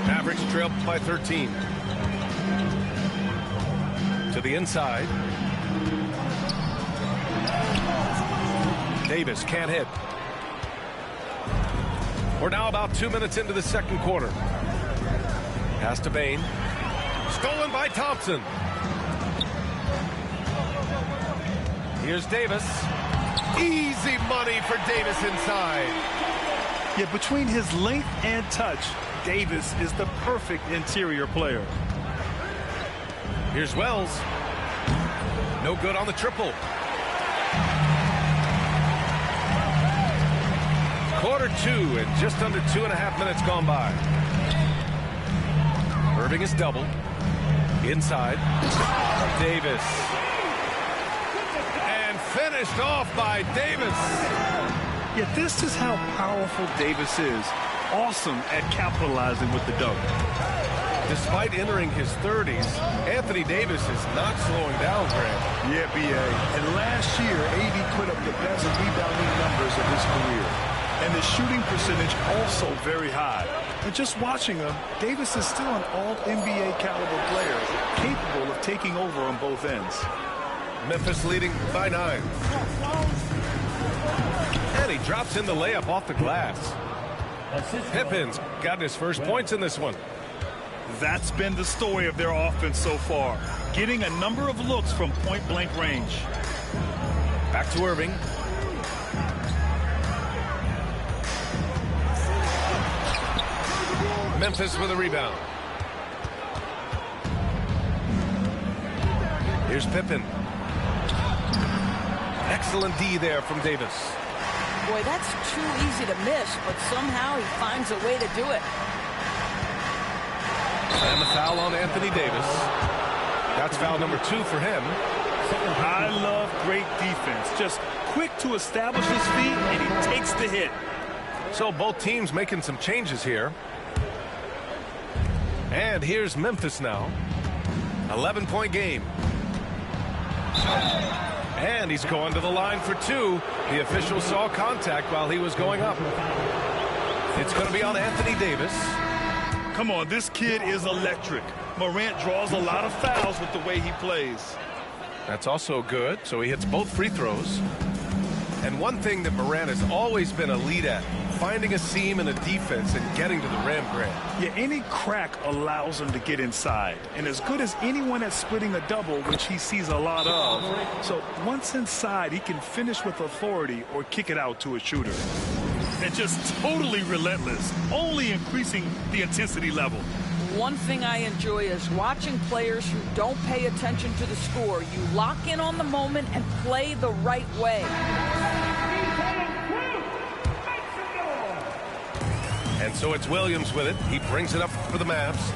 Mavericks trail by 13. To the inside. Davis can't hit. We're now about 2 minutes into the second quarter. Pass to Bane. Stolen by Thompson. Here's Davis. Easy money for Davis inside. Yeah, between his length and touch, Davis is the perfect interior player. Here's Wells. No good on the triple. Quarter 2 and just under 2.5 minutes gone by. Irving is doubled. Inside. Davis. And finished off by Davis. Yeah, this is how powerful Davis is. Awesome at capitalizing with the dunk. Despite entering his 30s, Anthony Davis is not slowing down, Grant. Yeah, B.A. And last year, AD put up the best rebounding numbers of his career. And the shooting percentage also very high. And just watching him, Davis is still an all-NBA caliber player, capable of taking over on both ends. Memphis leading by 9. And he drops in the layup off the glass. Pippen's gotten his first points in this one. That's been the story of their offense so far, getting a number of looks from point-blank range. Back to Irving. Memphis with a rebound. Here's Pippen. Excellent D there from Davis. Boy, that's too easy to miss, but somehow he finds a way to do it. And the foul on Anthony Davis. That's foul number 2 for him. I love great defense. Just quick to establish his feet, and he takes the hit. So both teams making some changes here. And here's Memphis now. 11-point game. And he's going to the line for two. The official saw contact while he was going up. It's going to be on Anthony Davis. Come on, this kid is electric. Morant draws a lot of fouls with the way he plays. That's also good, so he hits both free throws. And one thing that Morant has always been elite at, finding a seam in a defense and getting to the rim, Grant. Yeah, any crack allows him to get inside. And as good as anyone at splitting a double, which he sees a lot of. So once inside, he can finish with authority or kick it out to a shooter. And just totally relentless, only increasing the intensity level. One thing I enjoy is watching players who don't pay attention to the score. You lock in on the moment and play the right way. And so it's Williams with it. He brings it up for the Mavs.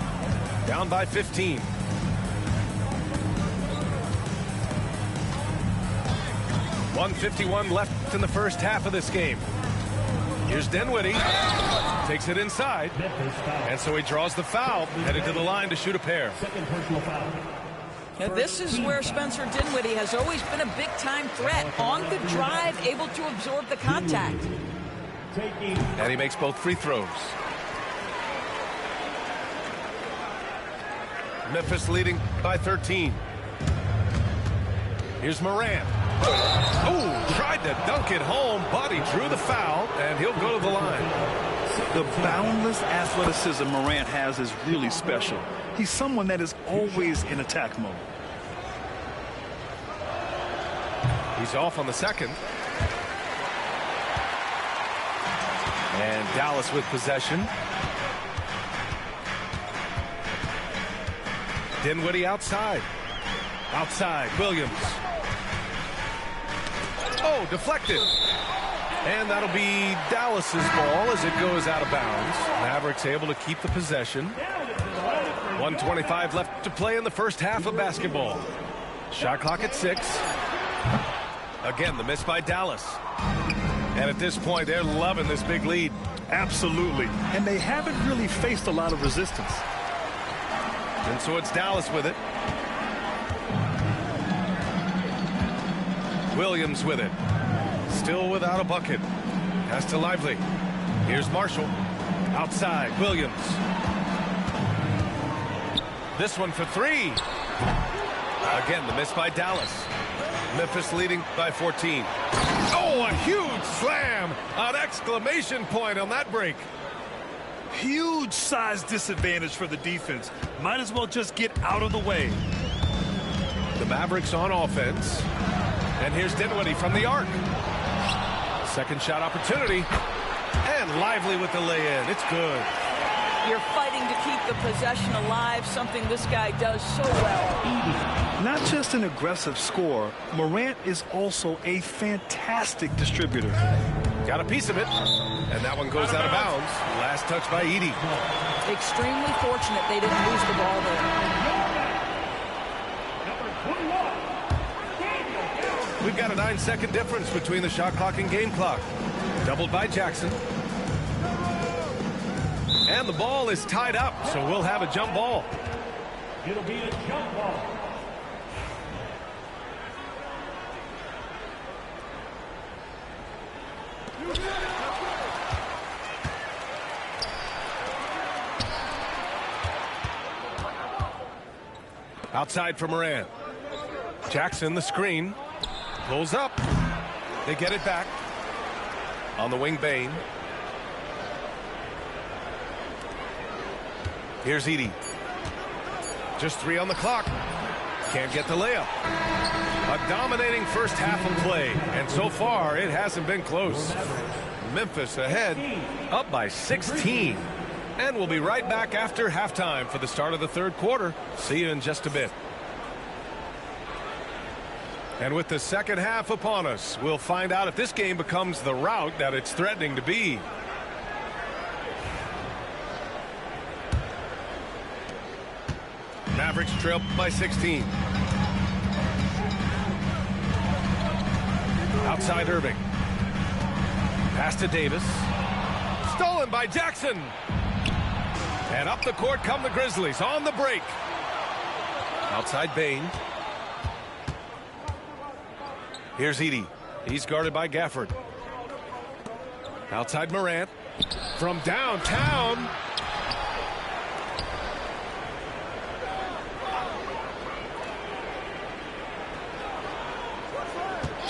Down by 15. .151 left in the first half of this game. Here's Dinwiddie. Takes it inside. And so he draws the foul. Headed to the line to shoot a pair. Second personal foul. Now, this is where Spencer Dinwiddie has always been a big-time threat. On the drive, able to absorb the contact. And he makes both free throws. Memphis leading by 13. Here's Morant. Oh, tried to dunk it home, but he drew the foul, and he'll go to the line. The boundless athleticism Morant has is really special. He's someone that is always in attack mode. He's off on the second. And Dallas with possession. Dinwiddie outside. Outside, Williams. Oh, deflected. And that'll be Dallas's ball as it goes out of bounds. Mavericks able to keep the possession. 1:25 left to play in the first half of basketball. Shot clock at 6. Again, the miss by Dallas. And at this point, they're loving this big lead. Absolutely. And they haven't really faced a lot of resistance. And so it's Dallas with it. Williams with it. Still without a bucket. Pass to Lively. Here's Marshall. Outside, Williams. This one for three. Again, the miss by Dallas. Memphis leading by 14. Oh, a huge slam. An exclamation point on that break. Huge size disadvantage for the defense. Might as well just get out of the way. The Mavericks on offense. And here's Dinwiddie from the arc. Second shot opportunity. And Lively with the lay-in. It's good. You're fighting to keep the possession alive, something this guy does so well. Not just an aggressive scorer, Morant is also a fantastic distributor. Got a piece of it. And that one goes out of bounds. Last touch by Edey. Extremely fortunate they didn't lose the ball there. We've got a 9-second difference between the shot clock and game clock. Doubled by Jackson. And the ball is tied up, so we'll have a jump ball. It'll be a jump ball. Outside for Morant. Jackson, the screen. Pulls up. They get it back. On the wing, Bane. Here's Edey. Just 3 on the clock. Can't get the layup. A dominating first half of play. And so far, it hasn't been close. Memphis ahead, up by 16. And we'll be right back after halftime for the start of the third quarter. See you in just a bit. And with the second half upon us, we'll find out if this game becomes the rout that it's threatening to be. Mavericks trail by 16. Outside Irving. Pass to Davis. Stolen by Jackson. And up the court come the Grizzlies on the break. Outside Bane. Here's Edey. He's guarded by Gafford. Outside Morant. From downtown.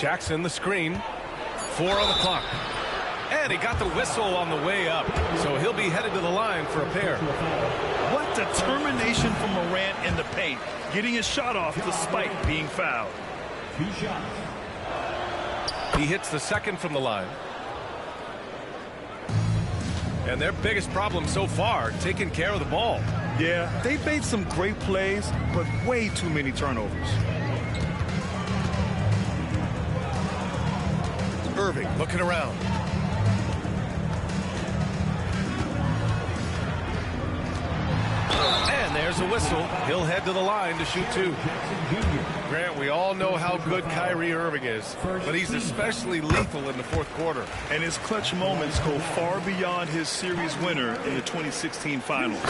Jackson, the screen. 4 on the clock. And he got the whistle on the way up. So he'll be headed to the line for a pair. What determination from Morant in the paint. Getting his shot off despite being fouled. 2 shots. He hits the second from the line. And their biggest problem so far, taking care of the ball. Yeah, they've made some great plays, but way too many turnovers. Irving looking around. And there's a whistle. He'll head to the line to shoot 2. Grant, we all know how good Kyrie Irving is, but he's especially lethal in the fourth quarter. And his clutch moments go far beyond his series winner in the 2016 finals.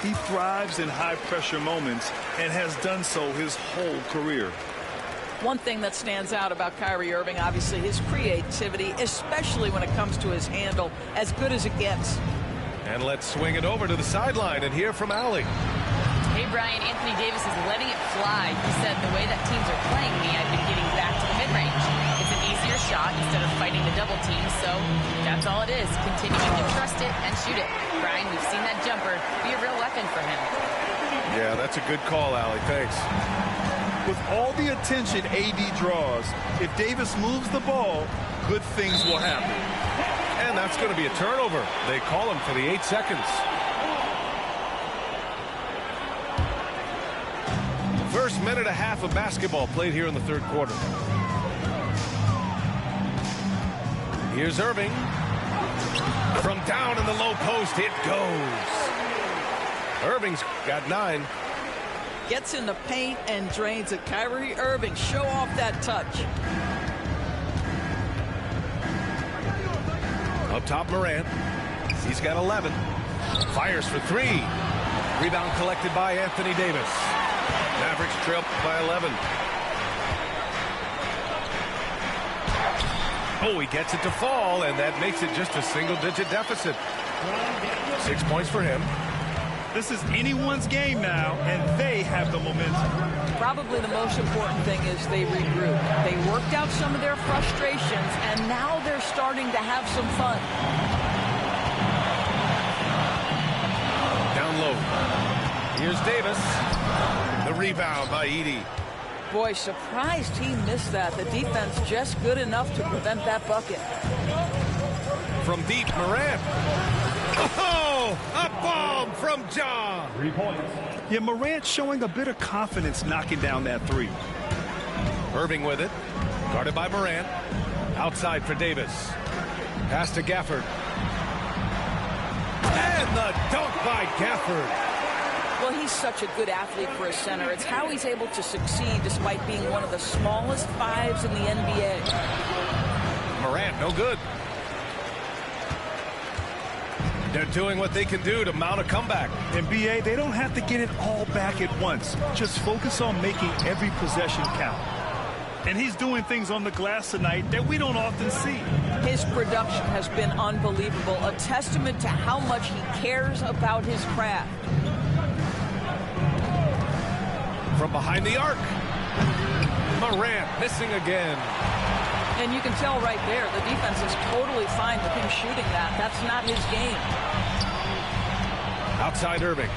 He thrives in high-pressure moments and has done so his whole career. One thing that stands out about Kyrie Irving, obviously, his creativity, especially when it comes to his handle, as good as it gets. And let's swing it over to the sideline and hear from Allie. Hey, Brian, Anthony Davis is letting it fly. He said, the way that teams are playing me, I've been getting back to the mid-range. It's an easier shot instead of fighting the double team, so that's all it is, continuing to trust it and shoot it. Brian, we've seen that jumper be a real weapon for him. Yeah, that's a good call, Allie. Thanks. With all the attention AD draws, if Davis moves the ball, good things will happen. And that's going to be a turnover. They call him for the 8 seconds. First minute and a half of basketball played here in the third quarter. Here's Irving. From down in the low post, it goes. Irving's got 9. Gets in the paint and drains it. Kyrie Irving, show off that touch. Up top, Morant. He's got 11. Fires for 3. Rebound collected by Anthony Davis. Mavericks trail by 11. Oh, he gets it to fall, and that makes it just a single-digit deficit. 6 points for him. This is anyone's game now, and they have the momentum. Probably the most important thing is they regroup. They worked out some of their frustrations, and now they're starting to have some fun. Down low. Here's Davis. The rebound by Edey. Boy, surprised he missed that. The defense just good enough to prevent that bucket. From deep, Morant. Oh, a bomb from John. 3 points. Yeah, Morant showing a bit of confidence knocking down that 3. Irving with it. Guarded by Morant. Outside for Davis. Pass to Gafford. And the dunk by Gafford. Well, he's such a good athlete for a center. It's how he's able to succeed despite being one of the smallest 5s in the NBA. Morant, no good. They're doing what they can do to mount a comeback. In BA, they don't have to get it all back at once. Just focus on making every possession count. And he's doing things on the glass tonight that we don't often see. His production has been unbelievable, a testament to how much he cares about his craft. From behind the arc. Morant missing again. And you can tell right there, the defense is totally fine with him shooting that. That's not his game. Outside Irving.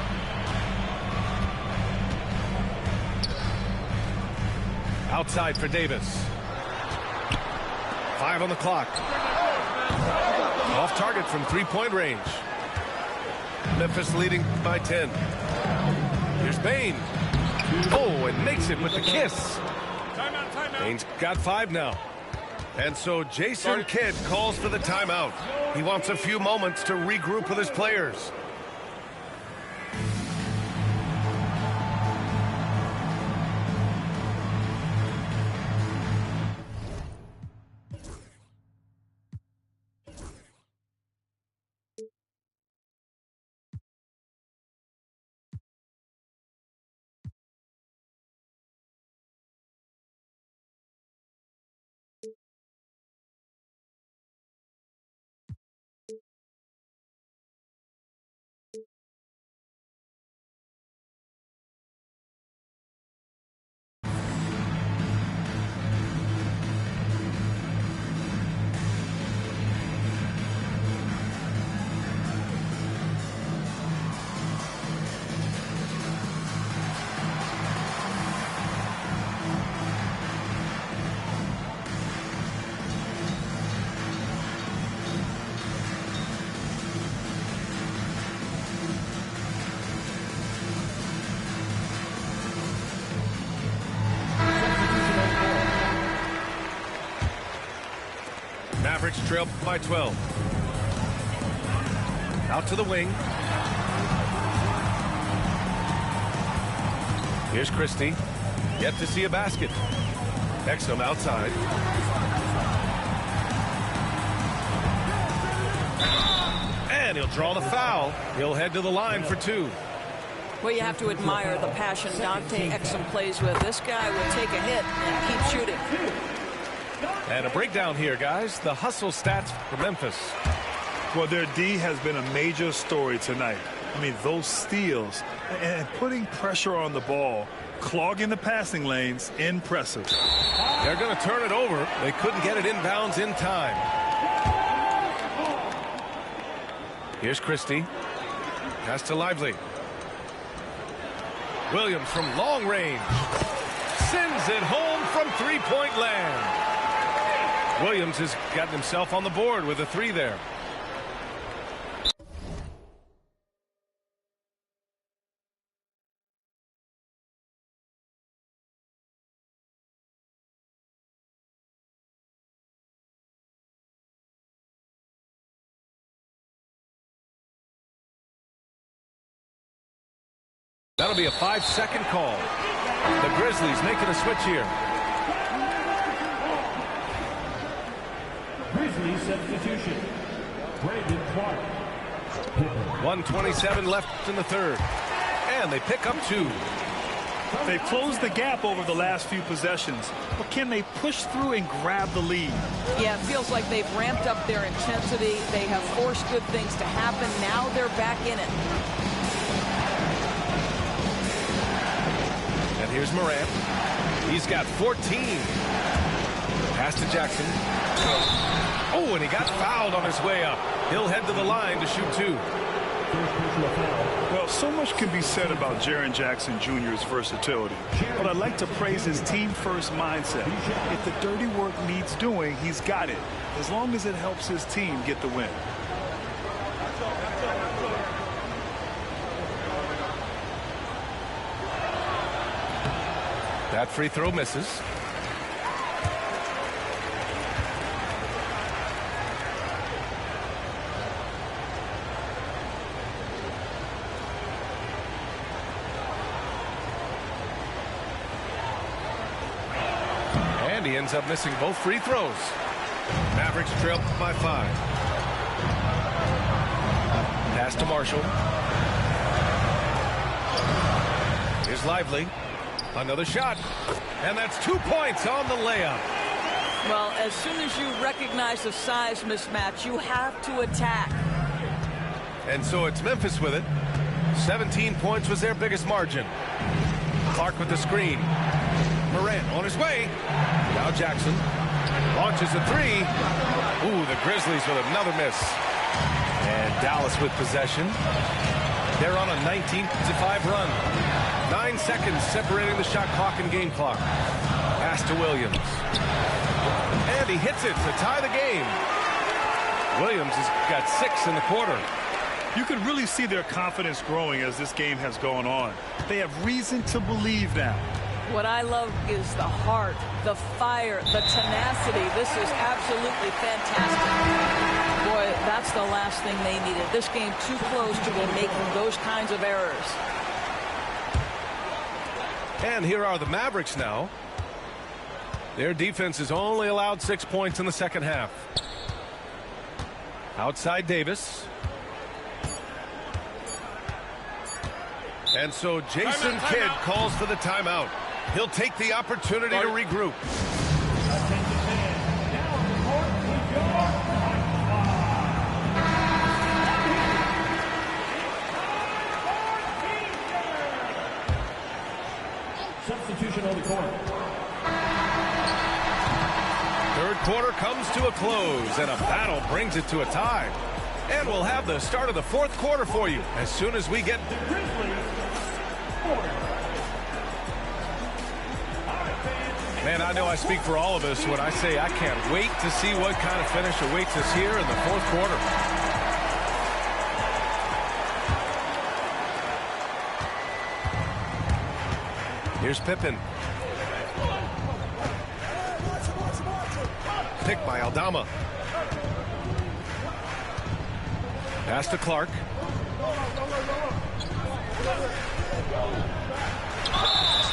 Outside for Davis. 5 on the clock. Off target from 3-point range. Memphis leading by 10. Here's Bane. Oh, and makes it with the kiss. Bane's got 5 now. And so Jason Kidd calls for the timeout. He wants a few moments to regroup with his players. Mavericks trail by 12. Out to the wing. Here's Christie. Yet to see a basket. Exum outside. And he'll draw the foul. He'll head to the line for 2. Well, you have to admire the passion Dante Exum plays with. This guy will take a hit and keep shooting. And a breakdown here, guys. The hustle stats for Memphis. Well, their D has been a major story tonight. I mean, those steals and putting pressure on the ball, clogging the passing lanes, impressive. They're going to turn it over. They couldn't get it inbounds in time. Here's Christie. Pass to Lively. Williams from long range. Sends it home from three-point land. Williams has gotten himself on the board with a 3 there. That'll be a 5-second call. The Grizzlies making a switch here. Grizzlies substitution. Brandon Clark. 1:27 left in the third. And they pick up 2. They've closed the gap over the last few possessions, but can they push through and grab the lead? Yeah, it feels like they've ramped up their intensity. They have forced good things to happen. Now they're back in it. And here's Morant. He's got 14. Pass to Jackson. Oh, and he got fouled on his way up. He'll head to the line to shoot 2. Well, so much can be said about Jaren Jackson Jr.'s versatility, but I'd like to praise his team-first mindset. If the dirty work needs doing, he's got it, as long as it helps his team get the win. That free throw misses. And he ends up missing both free throws. Mavericks trail by 5. Pass to Marshall. Here's Lively. Another shot. And that's 2 points on the layup. Well, as soon as you recognize the size mismatch, you have to attack. And so it's Memphis with it. 17 points was their biggest margin. Clark with the screen. Morant on his way. Now Jackson launches a 3. Ooh, the Grizzlies with another miss. And Dallas with possession. They're on a 19-5 run. 9 seconds separating the shot clock and game clock. Pass to Williams. And he hits it to tie the game. Williams has got 6 in the quarter. You can really see their confidence growing as this game has gone on. They have reason to believe now. What I love is the heart, the fire, the tenacity. This is absolutely fantastic. Boy, that's the last thing they needed. This game too close to be making those kinds of errors. And here are the Mavericks now. Their defense has only allowed 6 points in the second half. Outside Davis. And so Jason Kidd calls for the timeout. He'll take the opportunity to regroup. Substitution on the court. Third quarter comes to a close, and a battle brings it to a tie. And we'll have the start of the fourth quarter for you as soon as we get... Man, I know I speak for all of us when I say I can't wait to see what kind of finish awaits us here in the fourth quarter. Here's Pippen. Picked by Aldama. Pass to Clark.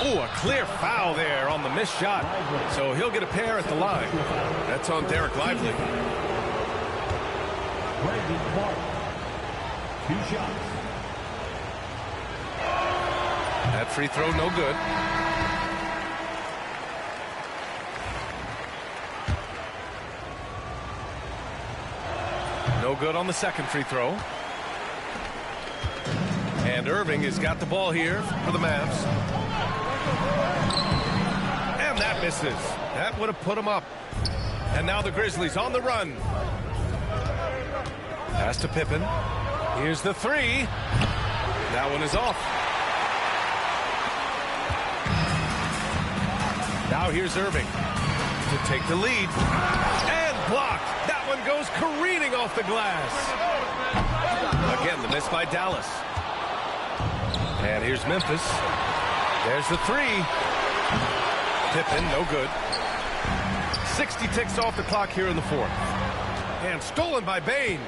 Oh, a clear foul there on the missed shot. So he'll get a pair at the line. That's on Derek Lively. Brandon Clark. 2 shots. That free throw, no good. No good on the second free throw. And Irving has got the ball here for the Mavs. And that misses. That would have put him up. And now the Grizzlies on the run. Pass to Pippen. Here's the three. That one is off. Now here's Irving to take the lead. And blocked. That one goes careening off the glass. Again, the miss by Dallas. And here's Memphis. There's the three. Pippen, no good. 60 ticks off the clock here in the fourth. And stolen by Bane.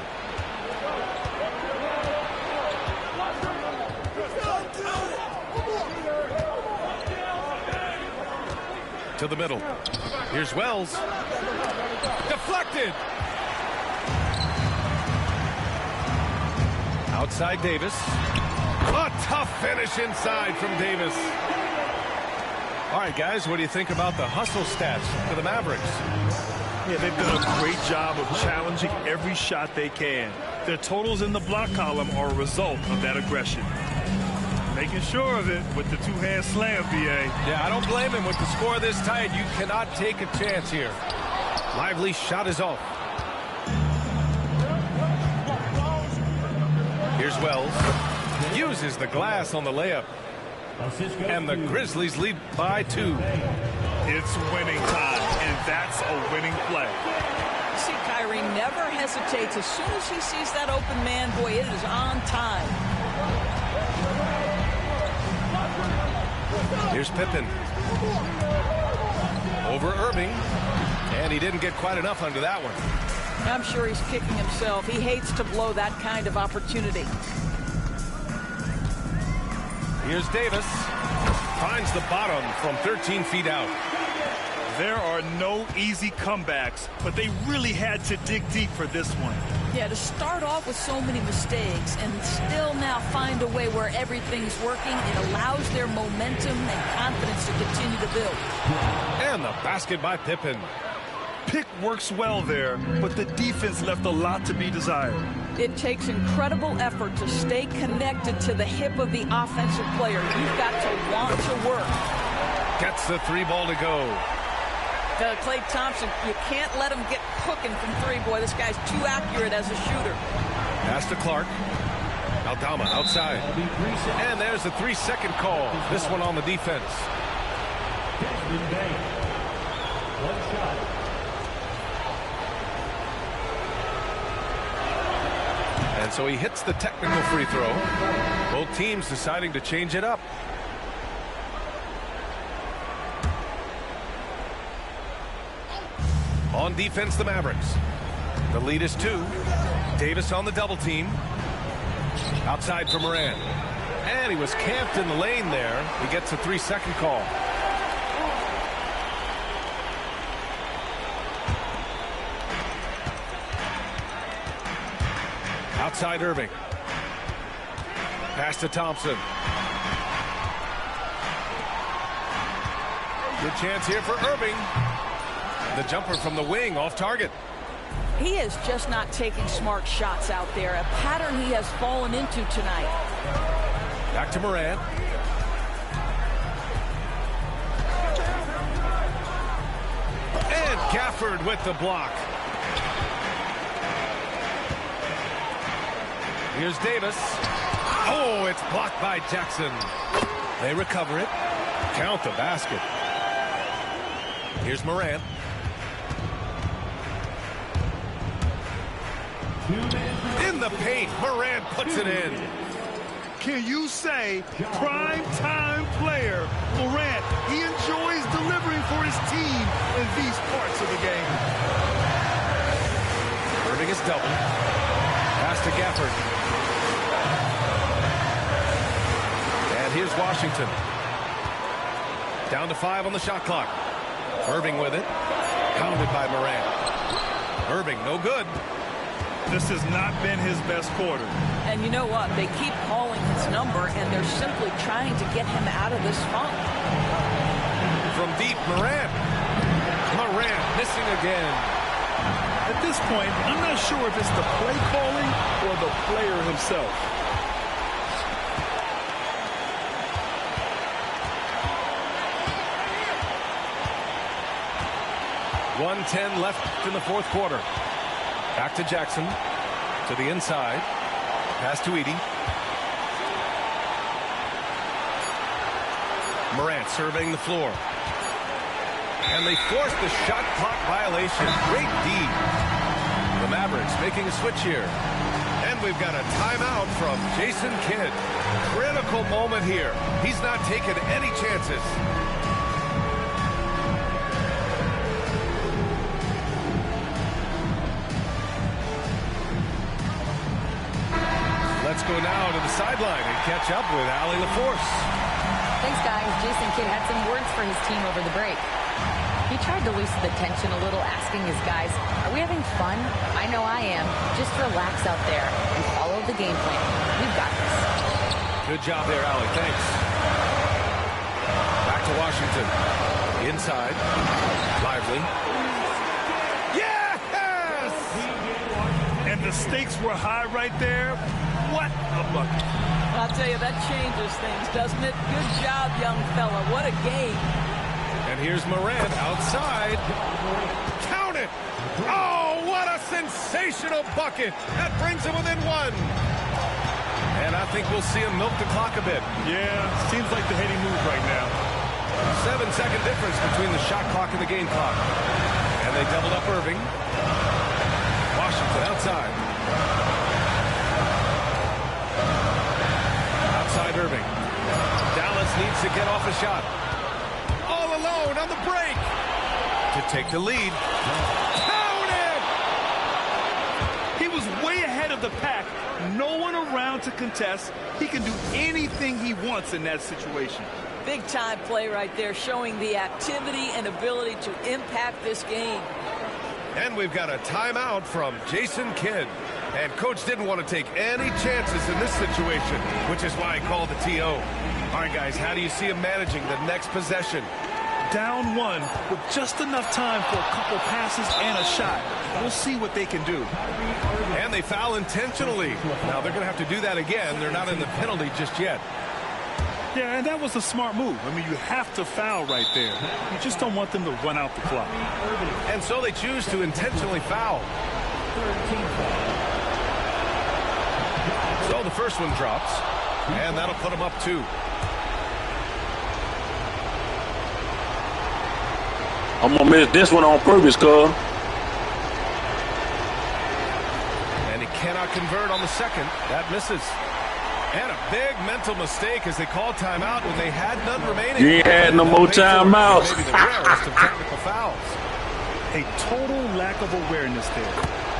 To the middle. Here's Wells. Deflected. Outside Davis. A tough finish inside from Davis. All right, guys, what do you think about the hustle stats for the Mavericks? Yeah, they've done a great job of challenging every shot they can. Their totals in the block column are a result of that aggression. Making sure of it with the two-hand slam, B.A. Yeah, I don't blame him with the score this tight. You cannot take a chance here. Lively's shot is off. Here's Wells. Uses the glass on the layup. And the Grizzlies lead by 2. It's winning time, and that's a winning play. See, Kyrie never hesitates. As soon as he sees that open man, boy, it is on time. Here's Pippen. Over Irving. And he didn't get quite enough under that one. I'm sure he's kicking himself. He hates to blow that kind of opportunity. Here's Davis. Finds the bottom from 13 feet out. There are no easy comebacks, but they really had to dig deep for this one. Yeah, to start off with so many mistakes and still now find a way where everything's working, it allows their momentum and confidence to continue to build. And the basket by Pippen. Pick works well there, but the defense left a lot to be desired. It takes incredible effort to stay connected to the hip of the offensive player. You've got to want to work. Gets the 3 ball to go. Klay Thompson, you can't let him get cooking from 3. Boy, this guy's too accurate as a shooter. Pass to Clark. Aldama outside. And there's the 3-second call. This one on the defense. Desmond Bane. 1 shot. And so he hits the technical free throw. Both teams deciding to change it up. On defense, the Mavericks. The lead is 2. Davis on the double team. Outside for Morant. And he was camped in the lane there. He gets a 3-second call. Outside Irving. Pass to Thompson. Good chance here for Irving. The jumper from the wing off target. He is just not taking smart shots out there, a pattern he has fallen into tonight. Back to Morant. And Gafford with the block. Here's Davis. Oh, it's blocked by Jackson. They recover it. Count the basket. Here's Morant. In the paint, Morant puts it in. Can you say prime time player Morant? He enjoys delivering for his team in these parts of the game. Irving is doubled. Pass to Gafford. Here's Washington. Down to 5 on the shot clock. Irving with it. Pounded by Morant. Irving, no good. This has not been his best quarter. And you know what? They keep calling his number, and they're simply trying to get him out of this funk. From deep, Morant. Morant missing again. At this point, I'm not sure if it's the play calling or the player himself. .110 left in the fourth quarter. Back to Jackson. To the inside. Pass to Edey. Morant surveying the floor. And they force the shot clock violation. Great D. The Mavericks making a switch here. And we've got a timeout from Jason Kidd. Critical moment here. He's not taking any chances. Let's go now to the sideline and catch up with Allie LaForce. Thanks, guys. Jason Kidd had some words for his team over the break. He tried to loosen the tension a little, asking his guys, are we having fun? I know I am. Just relax out there and follow the game plan. We've got this. Good job there, Allie. Thanks. Back to Washington. Inside. Lively. Yes! And the stakes were high right there. What a bucket. I'll tell you, that changes things, doesn't it? Good job, young fella. What a game. And here's Morant outside. Count it! Oh, what a sensational bucket! That brings him within 1. And I think we'll see him milk the clock a bit. Yeah, seems like the heady move right now. 7-second difference between the shot clock and the game clock. And they doubled up Irving. Washington outside. Outside Irving. Dallas needs to get off a shot. All alone on the break to take the lead. Count it! He was way ahead of the pack. No one around to contest. He can do anything he wants in that situation. Big time play right there, showing the activity and ability to impact this game. And we've got a timeout from Jason Kidd. And coach didn't want to take any chances in this situation, which is why I called the TO. All right, guys, how do you see him managing the next possession? Down 1 with just enough time for a couple passes and a shot. We'll see what they can do. And they foul intentionally. Now they're going to have to do that again. They're not in the penalty just yet. Yeah, and that was a smart move. I mean, you have to foul right there. You just don't want them to run out the clock. And so they choose to intentionally foul. So the first one drops, and that'll put them up 2. I'm gonna miss this one on purpose, cuz. And he cannot convert on the second. That misses. And a big mental mistake as they called timeout when they had none remaining. You ain't had no more timeouts. Maybe the rarest of technical fouls. A total lack of awareness there.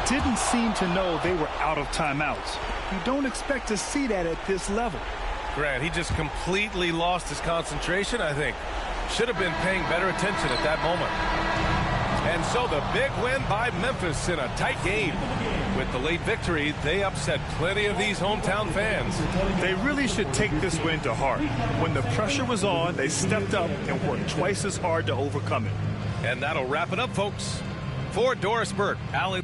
Didn't seem to know they were out of timeouts. You don't expect to see that at this level. Grant, he just completely lost his concentration, I think. Should have been paying better attention at that moment. And so the big win by Memphis in a tight game. With the late victory, they upset plenty of these hometown fans. They really should take this win to heart. When the pressure was on, they stepped up and worked twice as hard to overcome it. And that'll wrap it up, folks. For Doris Burke, Allie